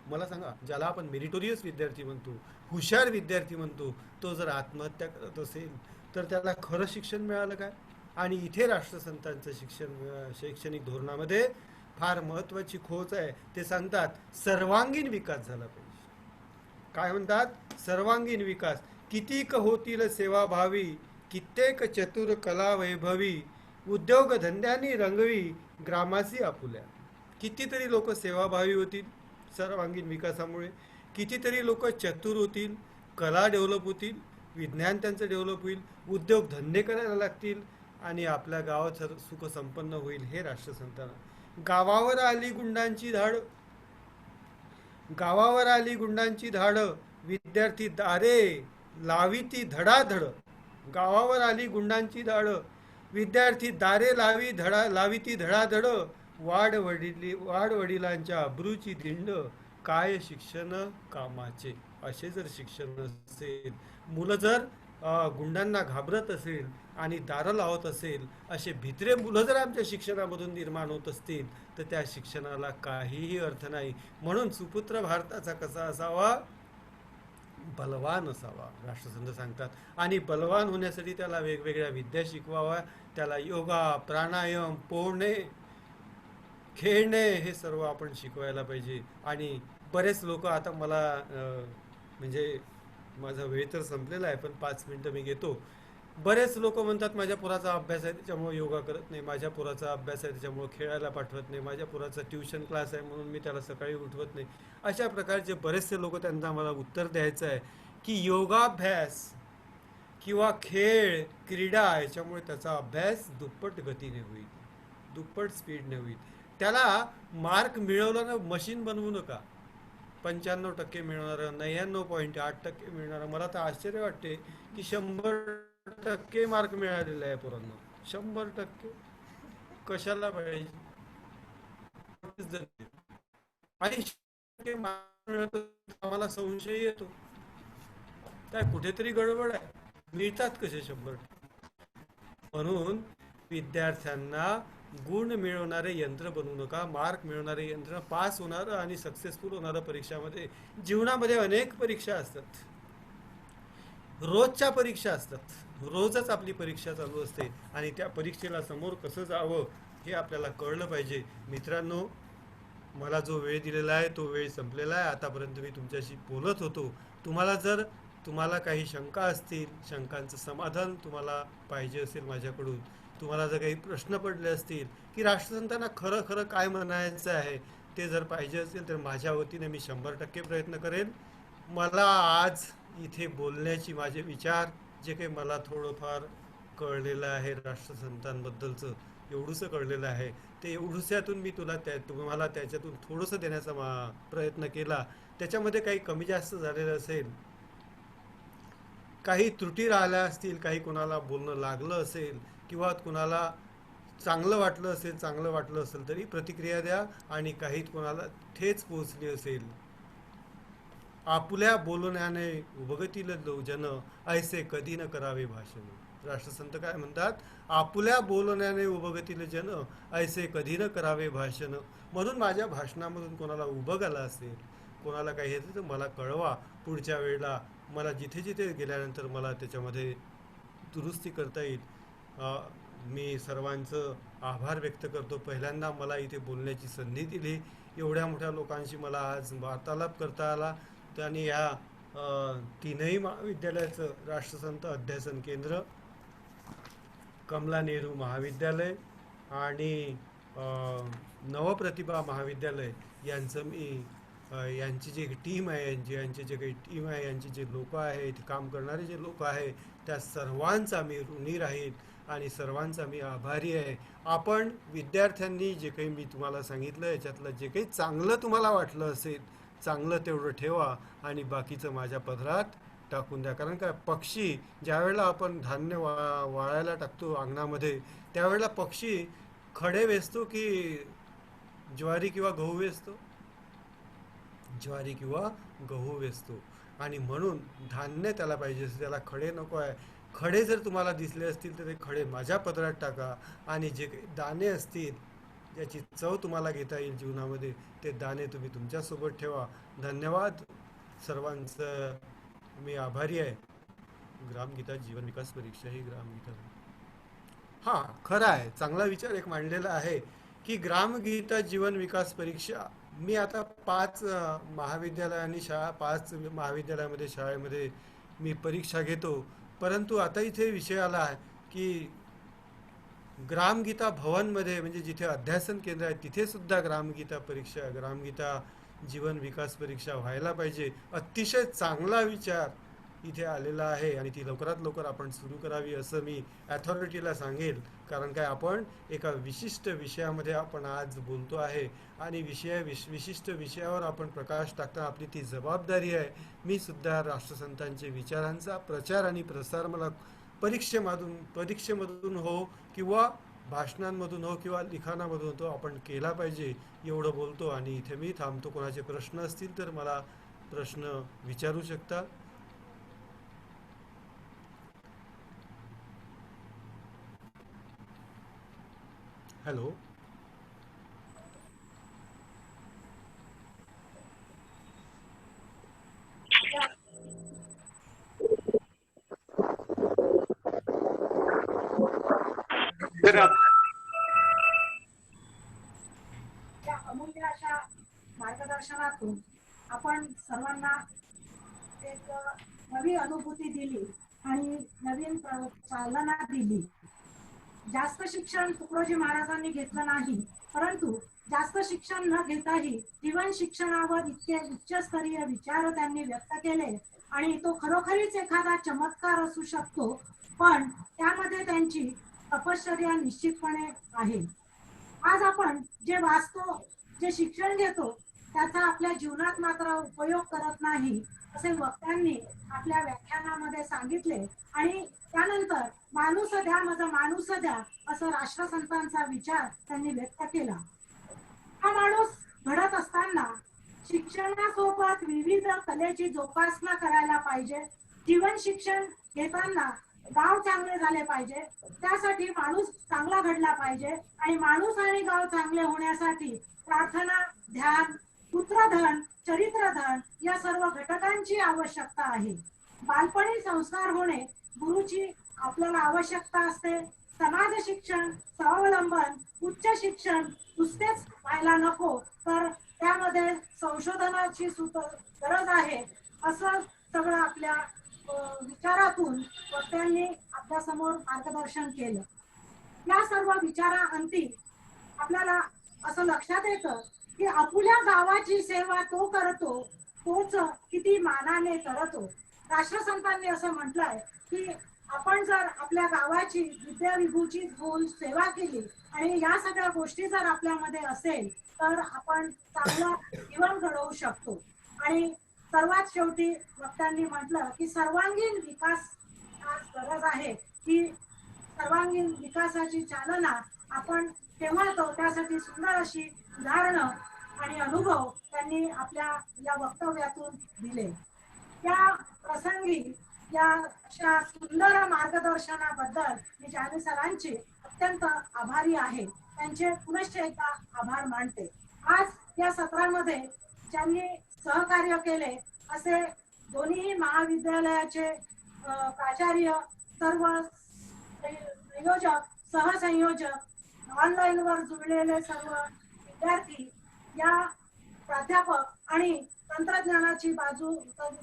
मला सांगा, ज्याला आपण मेरिटोरियस विद्यार्थी म्हणतो, हुशार विद्यार्थी म्हणतो, तो जर आत्महत्या करत असेल तर त्याला खरं शिक्षण मिळालं काय? आणि इथे राष्ट्रसंतांचं शैक्षणिक धोरणामध्ये फार महत्त्वाची खोच आहे. ते सांगतात सर्वांगीण विकास झाला पाहिजे. काय म्हणतात? सर्वांगीण विकास. कितीक होतील सेवाभावी, कित्येक चतुर कला वैभवी, उद्योग धंद्यांनी रंगवी, ग्रामासी आपुल्या. कितीतरी लोक सेवाभावी होतील सर्वांगीण विकासामुळे, कितीतरी लोक चतुर होतील, कला डेव्हलप होतील, विज्ञान त्यांचं डेव्हलप होईल, उद्योग धंदे करायला लागतील आणि आपल्या गावात सुख संपन्न होईल. हे राष्ट्रसंतांना. गावावर आली गुंडांची धाड, विद्यार्थी दारे लावी धडाधड. गावावर आली गुंडांची धाड, विद्यार्थी दारे लावी धडाधड. वाडवडिलांच्या अब्रूची धिंड, काय शिक्षण कामाचे. असे जर शिक्षण असेल, मुलं जर गुंडांना घाबरत असेल आणि दारं लावत असेल, असे भित्रे मुलं जर आमच्या शिक्षणामधून निर्माण होत असतील तर त्या शिक्षणाला काहीही अर्थ नाही. म्हणून सुपुत्र भारताचा कसा असावा? बलवान असावा, राष्ट्रसंत सांगतात. आणि बलवान होण्यासाठी त्याला वेगवेगळ्या विद्या शिकवाव्या, त्याला योगा, प्राणायाम, पोहणे, खेळणे हे सर्व आपण शिकवायला पाहिजे. आणि बरेच लोक आता मला म्हणजे माझा वेळ तर संपलेला आहे पण 5 मिनटं मी घेतो. बरेच लोक म्हणतात माझ्या पोराचा अभ्यास आहे त्याच्यामुळे योगा करत नाही, माझ्या पोराचा अभ्यास आहे त्याच्यामुळे खेळायला पाठवत नाही, माझ्या पोराचा ट्युशन क्लास आहे म्हणून मी त्याला सकाळी उठवत नाही. अशा प्रकारचे बरेचसे लोक, त्यांना मला उत्तर द्यायचं आहे की योगाभ्यास किंवा खेळ, क्रीडा याच्यामुळे त्याचा अभ्यास दुप्पट गतीने होईल, दुप्पट स्पीडने होईल. त्याला मार्क मिळवला ना, मशीन बनवू नका. 95% मिळणारं, 99.8% मिळणारं. मला तर आश्चर्य वाटते की 100% मार्क मिळालेला आहे पोरांना. 100% कशाला पाहिजे? आणि आम्हाला संशय येतो, काय कुठेतरी गडबड आहे, मिळतात कसे 100? म्हणून विद्यार्थ्यांना गुण मिळवणारे यंत्र बनवू नका, मार्क मिळवणारे यंत्र, पास होणारं आणि सक्सेसफुल होणारं परीक्षामध्ये. जीवनामध्ये अनेक परीक्षा असतात, रोजच्या परीक्षा असतात, रोजच आपली परीक्षा चालू असते आणि त्या परीक्षेला समोर कसं जावं हे आपल्याला कळलं पाहिजे. मित्रांनो, मला जो वेळ दिलेला आहे तो वेळ संपलेला आहे. आतापर्यंत मी तुमच्याशी बोलत होतो. तुम्हाला काही शंका असतील, शंकांचं समाधान तुम्हाला पाहिजे असेल माझ्याकडून, तुम्हाला जर काही प्रश्न पडले असतील की राष्ट्रसंतांना खरं खरं काय म्हणायचं आहे ते जर पाहिजे असेल, तर माझ्या वतीने मी 100% प्रयत्न करेन. मला आज इथे बोलण्याची, माझे विचार, जे काही मला थोडंफार कळलेलं आहे राष्ट्रसंतांबद्दलचं, एवढंसं कळलेलं आहे, ते एवढुस्यातून मी तुम्हाला त्याच्यातून थोडंसं देण्याचा प्रयत्न केला. त्याच्यामध्ये काही कमी जास्त झालेलं असेल, काही त्रुटी राहिल्या असतील, काही कोणाला बोलणं लागलं असेल किंवा कोणाला चांगलं वाटलं असेल तरी प्रतिक्रिया द्या. आणि काही कोणाला ठेच पोहोचली असेल, आपुल्या बोलण्याने उभगतील जन, ऐसे कधी न करावे भाषण. राष्ट्रसंत काय म्हणतात? आपुल्या बोलण्याने उभगतील जन, ऐसे कधी न करावे भाषण. म्हणून माझ्या भाषणामधून कोणाला उभं आलं असेल, कोणाला काही येतं तर मला कळवा. पुढच्या वेळेला मला जिथे जिथे गेल्यानंतर मला त्याच्यामध्ये दुरुस्ती करता येईल. मी सर्वांचं आभार व्यक्त करतो. पहिल्यांदा मला इथे बोलण्याची संधी दिली, एवढ्या मोठ्या लोकांशी मला आज वार्तालाप करता आला. त्यांनी या तीनही महाविद्यालयाचं, राष्ट्रसंत अध्यासन केंद्र, कमला नेहरू महाविद्यालय आणि नवप्रतिभा महाविद्यालय यांची जी टीम आहे, यांची जे काही टीम आहे, यांची जे लोक आहेत, काम करणारे जे लोक आहे, त्या सर्वांचा मी ऋणी राहील आणि सर्वांचा मी आभारी आहे. आपण विद्यार्थ्यांनी जे काही मी तुम्हाला सांगितलं याच्यातलं जे काही चांगलं तुम्हाला वाटलं असेल, चांगलं तेवढं ठेवा आणि बाकीचं माझ्या पदरात टाकून द्या. कारण काय, पक्षी ज्यावेळेला आपण धान्य वाळायला टाकतो अंगणामध्ये, त्यावेळेला पक्षी खडे वेचतो की ज्वारी किंवा गहू वेचतो? ज्वारी किंवा गहू वेचतो. आणि म्हणून धान्य त्याला पाहिजे, त्याला खडे नको आहे. खडे जर तुम्हाला दिसले असतील तर ते खडे माझ्या पदरात टाका आणि जे काही दाणे असतील, ज्याची चव तुम्हाला घेता येईल जीवनामध्ये, ते दाणे तुम्ही तुमच्यासोबत ठेवा. धन्यवाद सर्वांचं, मी आभारी आहे. ग्रामगीता जीवन विकास परीक्षा ही ग्रामगीता. हां, खरं आहे, चांगला विचार एक मांडलेला आहे की ग्रामगीता जीवन विकास परीक्षा, मी आता 5 महाविद्यालयांनी 5 महाविद्यालयामध्ये, शाळेमध्ये मी परीक्षा घेतो. परंतु आता इथे विषय आला आहे की ग्रामगीता भवनमध्ये, म्हणजे जिथे अध्यासन केंद्र आहे, तिथे सुद्धा ग्रामगीता परीक्षा, ग्रामगीता जीवन विकास परीक्षा व्हायला पाहिजे. अतिशय चांगला विचार इथे आलेला आहे आणि ती लवकरात लवकर आपण सुरू करावी असं मी अथॉरिटीला सांगेल. कारण काय, आपण एका विशिष्ट विषयामध्ये आपण आज बोलतो आहे आणि विशिष्ट विषयावर आपण प्रकाश टाकता, आपली ती जबाबदारी आहे. मी सुद्धा राष्ट्रसंतांच्या विचारांचा प्रचार आणि प्रसार मला परीक्षेमधून हो किंवा भाषणांमधून हो किंवा लिखाणामधून हो, आपण केला पाहिजे, एवढं बोलतो आणि इथे मी थांबतो. कोणाचे प्रश्न असतील तर मला प्रश्न विचारू शकता. हॅलो. त्या अमूल्य अशा मार्गदर्शनातून आपण सर्वांना एक नवी अनुभूती दिली आणि नवीन चालना दिली. जास्त शिक्षण तुकडोजी महाराजांनी घेतलं नाही, परंतु जास्त शिक्षण न घेताही जीवन शिक्षणावर इतके उच्चस्तरीय विचार त्यांनी व्यक्त केले आणि तो खरोखरीच एखादा चमत्कार असू शकतो, पण त्यामध्ये त्यांची तपश्चर्या निश्चितपणे आहे. आज आपण जे वाचतो, जे शिक्षण घेतो, त्याचा आपल्या जीवनात मात्र उपयोग करत नाही असे वक्त्यांनी आपल्या व्याख्यानामध्ये सांगितले. आणि त्यानंतर माणूस द्या, माझा माणूस द्या, असं राष्ट्रसंतांचा विचार त्यांनी व्यक्त केला. हा माणूस घडत असताना शिक्षणासोबत विविध कलेची जोपासना करायला पाहिजे. जीवन शिक्षण घेताना गाव चांगले झाले पाहिजे, त्यासाठी माणूस चांगला घडला पाहिजे. आणि माणूस आणि गाव चांगले होण्यासाठी प्रार्थना, ध्यान, पुत्रधन, चरित्रधन या सर्व घटकांची आवश्यकता आहे. बालपणी संस्कार होणे, गुरुची आपल्याला आवश्यकता असते. समाज शिक्षण, स्वावलंबन, उच्च शिक्षण नुसतेच व्हायला नको, तर त्यामध्ये संशोधनाची सुद्धा गरज आहे. असं सगळं आपल्या विचारातून वक्त्यांनी आपल्यासमोर मार्गदर्शन केलं. या सर्व विचारांती आपल्याला असं लक्षात येतं की आपुल्या गावाची सेवा तो करतो, तोच किती मानाने करतो. राष्ट्रसंतांनी असं म्हटलंय की आपण जर आपल्या गावाची विद्याविभूची होऊन सेवा केली आणि या सगळ्या गोष्टी जर आपल्यामध्ये असेल तर आपण चांगलं जीवन घडवू शकतो. आणि सर्वात शेवटी वक्त्यांनी म्हटलं की सर्वांगीण विकास आज गरज आहे. की सर्वांगीण विकासाची चालना आपण ठेवतो, त्यासाठी सुंदर अशी उदाहरणं आणि अनुभव त्यांनी आपल्या या वक्तव्यातून दिले. या प्रसंगी या अशा सुंदर मार्गदर्शनाबद्दल मी जानी सरांची अत्यंत आभारी आहे. त्यांचे पुनश्च एकदा आभार मानते. आज या सत्रामध्ये ज्यांनी सहकार्य केले असे दोन्ही महाविद्यालयाचे प्राचार्य, सर्व संयोजक, सहसंयोजक, ऑनलाईन वर जुळलेले सर्व विद्यार्थी, या प्राध्यापक आणि तंत्रज्ञानाची बाजू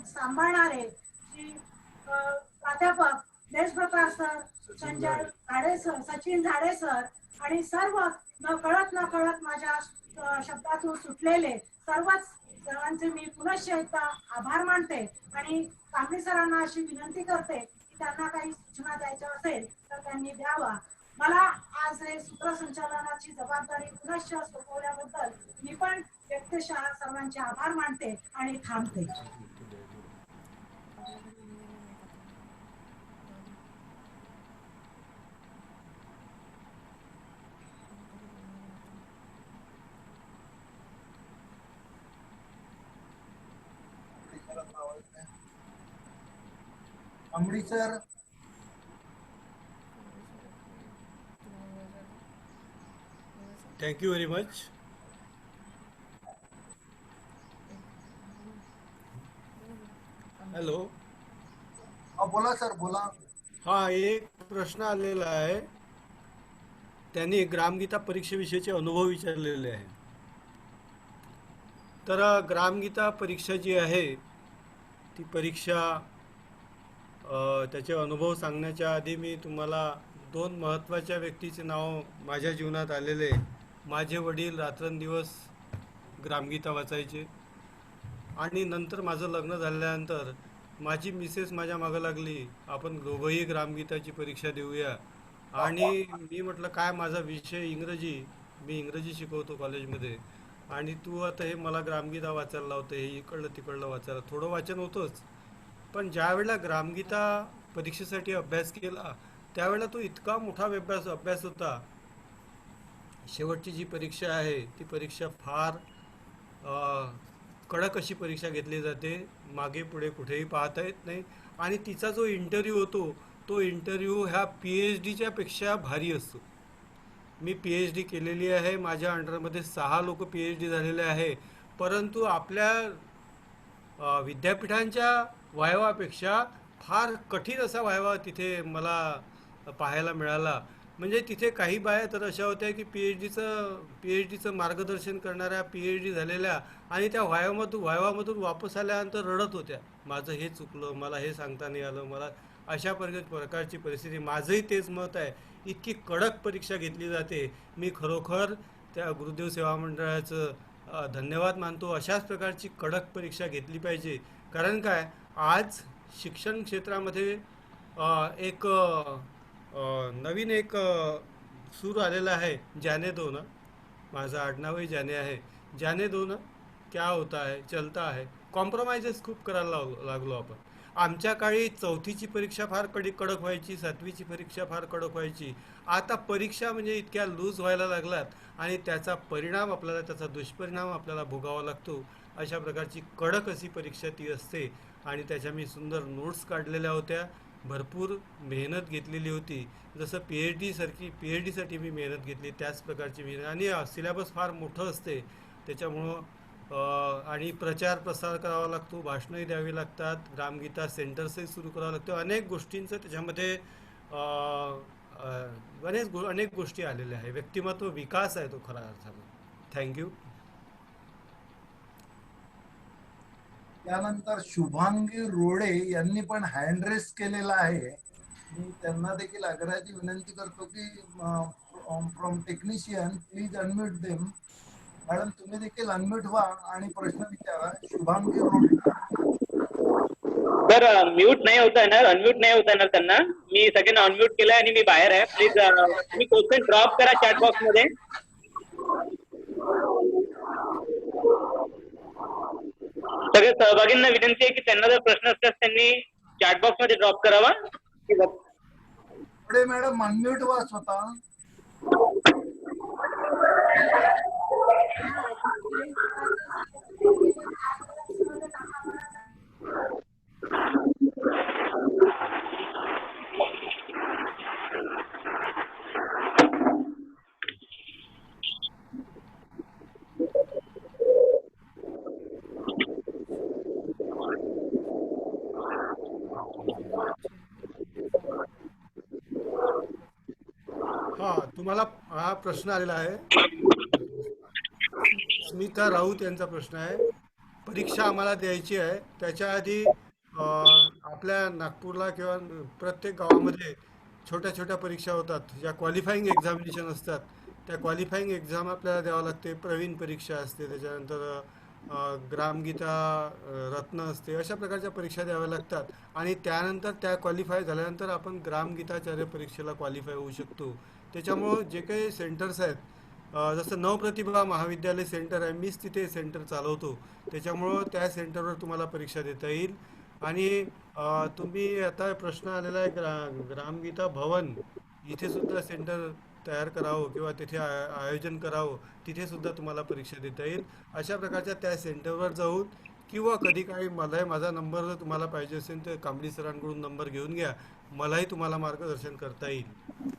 सांभाळणारे श्री प्राध्यापक देशप्रकाश सर, संजय झाडे सर, सचिन झाडे सर आणि सर्व न कळत माझ्या शब्दातून सुटलेले सर्वच सरांचे मी पुनश्च एकदा आभार मानते. आणि कांबळे सरांना अशी विनंती करते की त्यांना काही सूचना द्यायच्या असेल तर त्यांनी द्यावा. मला आज हे सूत्रसंचालनाची जबाबदारी पुनश्च सोपवल्याबद्दल मी पण व्यक्तिशः सर्वांचे आभार मानते आणि थांबते. Amritsar thank you very much. Hello. बोला सर, बोला. हा, एक प्रश्न आलेला आहे. त्यांनी ग्रामगीता परीक्षेविषयीचे अनुभव विचारलेले आहे. तर ग्रामगीता परीक्षा जी आहे ती परीक्षा, त्याचे अनुभव सांगण्याच्या आधी मी तुम्हाला दोन महत्त्वाच्या व्यक्तीचे नाव माझ्या जीवनात आलेले. माझे वडील रात्रंदिवस ग्रामगीता वाचायचे आणि नंतर माझं लग्न झाल्यानंतर माझी मिसेस माझ्या मागं लागली, आपण दोघंही ग्रामगीताची परीक्षा देऊया. आणि मी म्हटलं काय, माझा विषय इंग्रजी, मी इंग्रजी शिकवतो कॉलेजमध्ये, आणि तू आता हे मला ग्रामगीता वाचायला लावते, हे इकडलं तिकडलं वाचायला. थोडं वाचन होतंच, पण ज्या वेळेला ग्रामगीता परीक्षेसाठी अभ्यास केला त्यावेळेला तो इतका मोठा अभ्यास होता. शेवटची जी परीक्षा आहे ती परीक्षा फार कडक अशी परीक्षा घेतली जाते, मागे पुढे कुठेही पाहता येत नाही. आणि तिचा जो इंटरव्ह्यू होतो तो इंटरव्ह्यू ह्या PhDच्या पेक्षा भारी असतो. मी PhD केलेली आहे, माझ्या अंडरमध्ये 6 लोक PhD झालेले आहे, परंतु आपल्या विद्यापीठांच्या वायवापेक्षा फार कठीण असा वायवा तिथे मला पाहायला मिळाला. म्हणजे तिथे काही बाया तर अशा होत्या की PhDचं मार्गदर्शन करणाऱ्या, PhD झालेल्या, आणि त्या वायवामधून वापस आल्यानंतर रडत होत्या, माझं हे चुकलं, मला हे सांगता नाही आलं, मला अशा प्रकारची परिस्थिती. माझंही तेच मत आहे, इतकी कडक परीक्षा घेतली जाते. मी खरोखर त्या गुरुदेव सेवा मंडळाचं धन्यवाद मानतो. अशाच प्रकारची कडक परीक्षा घेतली पाहिजे. कारण काय, आज शिक्षण क्षेत्रामध्ये एक नवीन एक सूर आलेला आहे, जाने दो ना. माझं आडनावही जाने आहे. जाने दो ना क्या होता है, चलता है. कॉम्प्रोमाइजेस खूप करायला लागलो आपण. आमच्या काळी चौथीची परीक्षा फार कडक व्हायची, सातवीची परीक्षा फार कडक व्हायची. आता परीक्षा म्हणजे इतक्या लूज व्हायला लागलात आणि त्याचा परिणाम आपल्याला, त्याचा दुष्परिणाम आपल्याला भोगावा लागतो. अशा प्रकारची कडक अशी परीक्षा ती असते आणि त्याच्या मी सुंदर नोट्स काढलेल्या होत्या. भरपूर मेहनत घेतलेली होती. जसं पी एच डीसाठी मी मेहनत घेतली त्याच प्रकारची मेहनत, आणि सिलेबस फार मोठं असते. त्याच्यामुळं आणि प्रचार प्रसार करावा लागतो, भाषणंही द्यावी लागतात, ग्रामगीता सेंटर्सही सुरू करावं लागतं. अनेक गोष्टींचं त्याच्यामध्ये अ, अ, अनेक गोष्टी आलेल्या आहे. व्यक्तिमत्व विकास आहे तो खऱ्या अर्थानं. थँक्यू. त्यानंतर शुभांगी रोडे यांनी पण हँड रेस केलेला आहे. मी त्यांना देखील आग्रहाची विनंती करतो की from technician please unmute them. Madam तुम्ही देखील अनम्यूट व्हा आणि प्रश्न विचारा. शुभांगी रोडे. सर म्यूट नाही होता येणार, अनम्यूट नाही होता येणार त्यांना. मी सगळ्यांना अनम्यूट केलंय आणि मी बाहेर आहे. प्लीज तुम्ही क्वेश्चन ड्रॉप करा चॅट बॉक्स मध्ये. सगळे सहभागींना विनंती आहे की त्यांना जर प्रश्न असल्यास त्यांनी चॅट बॉक्स मध्ये ड्रॉप करावा. रोडे मॅडम अनम्यूट व्हा स्वतः. हा, तुम्हाला हा प्रश्न आलेला आहे. स्मिता राऊत यांचा प्रश्न आहे. परीक्षा आम्हाला द्यायची आहे, त्याच्या आधी आपल्या नागपूरला किंवा प्रत्येक गावामध्ये छोट्या छोट्या परीक्षा होतात, ज्या क्वालिफाईंग एक्झामिनेशन असतात. त्या क्वालिफाईंग एक्झाम आपल्याला द्यावं लागते. प्रवीण परीक्षा असते, त्याच्यानंतर ग्रामगीता रत्न असते. अशा प्रकारच्या परीक्षा द्याव्या लागतात आणि त्यानंतर त्या क्वालिफाय झाल्यानंतर आपण ग्रामगीताचार्य परीक्षेला क्वालिफाय होऊ शकतो. त्याच्यामुळं जे काही सेंटर्स आहेत, जसं नवप्रतिभा महाविद्यालय सेंटर आहे, मीच तिथे सेंटर चालवतो. त्याच्यामुळं त्या सेंटरवर तुम्हाला परीक्षा देता येईल. आणि तुम्ही आता प्रश्न आलेला आहे ग्रामगीता भवन इथे सुद्धा सेंटर तयार करावं किंवा तिथे आयोजन करावं, तिथे सुद्धा तुम्हाला परीक्षा देता येईल. अशा प्रकारच्या त्या सेंटरवर जाऊन किंवा कधी काही माझा नंबर जर तुम्हाला पाहिजे असेल तर कांबळी सरांकडून नंबर घेऊन घ्या, मलाही तुम्हाला मार्गदर्शन करता येईल.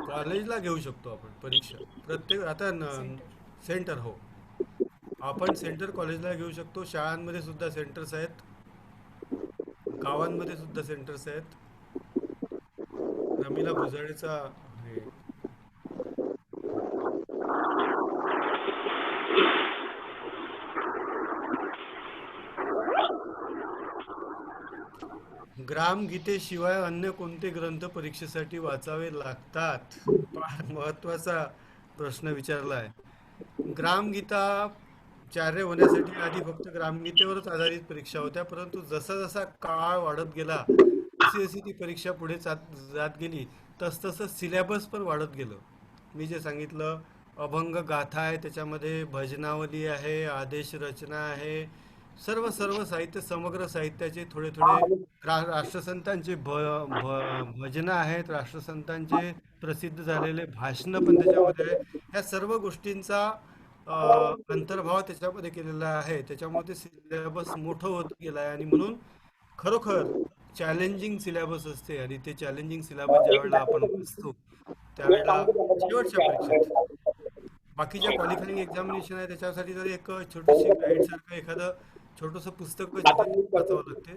कॉलेजला घेऊ शकतो आपण परीक्षा. प्रत्येक आता सेंटर, हो, आपण सेंटर कॉलेजला घेऊ शकतो. शाळांमध्ये सुद्धा सेंटर्स आहेत, गावांमध्ये सुद्धा सेंटर्स आहेत. रमीला भुजाडेचा हे ग्रामगीतेशिवाय अन्य कोणते ग्रंथ परीक्षेसाठी वाचावे लागतात? फार महत्वाचा प्रश्न विचारला आहे. ग्रामगीता चार्य होण्यासाठी आधी फक्त ग्रामगीतेवरच आधारित परीक्षा होत्या, परंतु जसा जसा काळ वाढत गेला, जशी जशी ती परीक्षा पुढे जात गेली, तसतसं सिलेबस पण वाढत गेलं. मी जे सांगितलं, अभंग गाथा आहे, त्याच्यामध्ये भजनावली आहे, आदेश रचना आहे, सर्व सर्व साहित्य, समग्र साहित्याचे थोडे थोडे राष्ट्रसंतांचे भजनं आहेत, राष्ट्रसंतांचे प्रसिद्ध झालेले भाषणं पण त्याच्यामध्ये आहे. ह्या सर्व गोष्टींचा अंतर्भाव त्याच्यामध्ये केलेला आहे. त्याच्यामुळे ते सिलेबस मोठं होत गेलं आहे आणि म्हणून खरोखर चॅलेंजिंग सिलेबस असते. आणि ते चॅलेंजिंग सिलेबस ज्या वेळेला आपण वाचतो त्यावेळेला शेवटच्या परीक्षेत बाकीच्या क्वालिफाईंग एक्झामिनेशन आहे त्याच्यासाठी जर एक छोटीशी गाईड सारखं एखादं छोटंसं पुस्तक वाचावं लागते.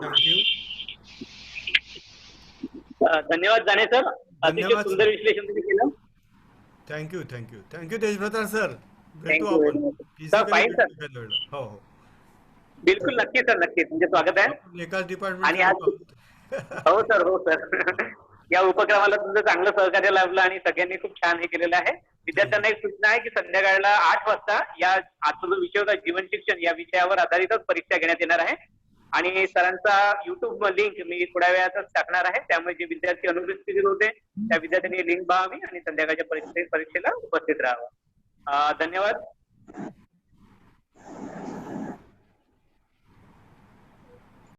थँक्यू. धन्यवाद जाने सर, अतिशय धन्यवाद सुंदर सर. विश्लेषण तुम्ही केलं. Thank you thank you thank you Deshbhratar sir. भेटू Thank you very आपण much. Physically Sir, fine, sir. भेटू एखाद्या वेळेला. हो हो, बिलकुल नक्की सर, नक्की तुमचे स्वागत आहे. आपण एकाच आणि आज डिपार्टमेंट. हो सर, हो सर. या उपक्रमाला तुमचं चांगलं सहकार्य लाभलं आणि सगळ्यांनी खूप छान हे केलेलं आहे. विद्यार्थ्यांना एक सूचना आहे की संध्याकाळला 8 वाजता या आजचा जो विषय होता जीवन शिक्षण या विषयावर आधारितच परीक्षा घेण्यात येणार आहे आणि सरांचा युट्यूब लिंक मी थोड्या वेळातच टाकणार आहे. त्यामुळे जे विद्यार्थी अनुपस्थित होते त्या विद्यार्थ्यांनी लिंक पाहावी आणि संध्याकाळच्या परीक्षेला उपस्थित राहावं. धन्यवाद.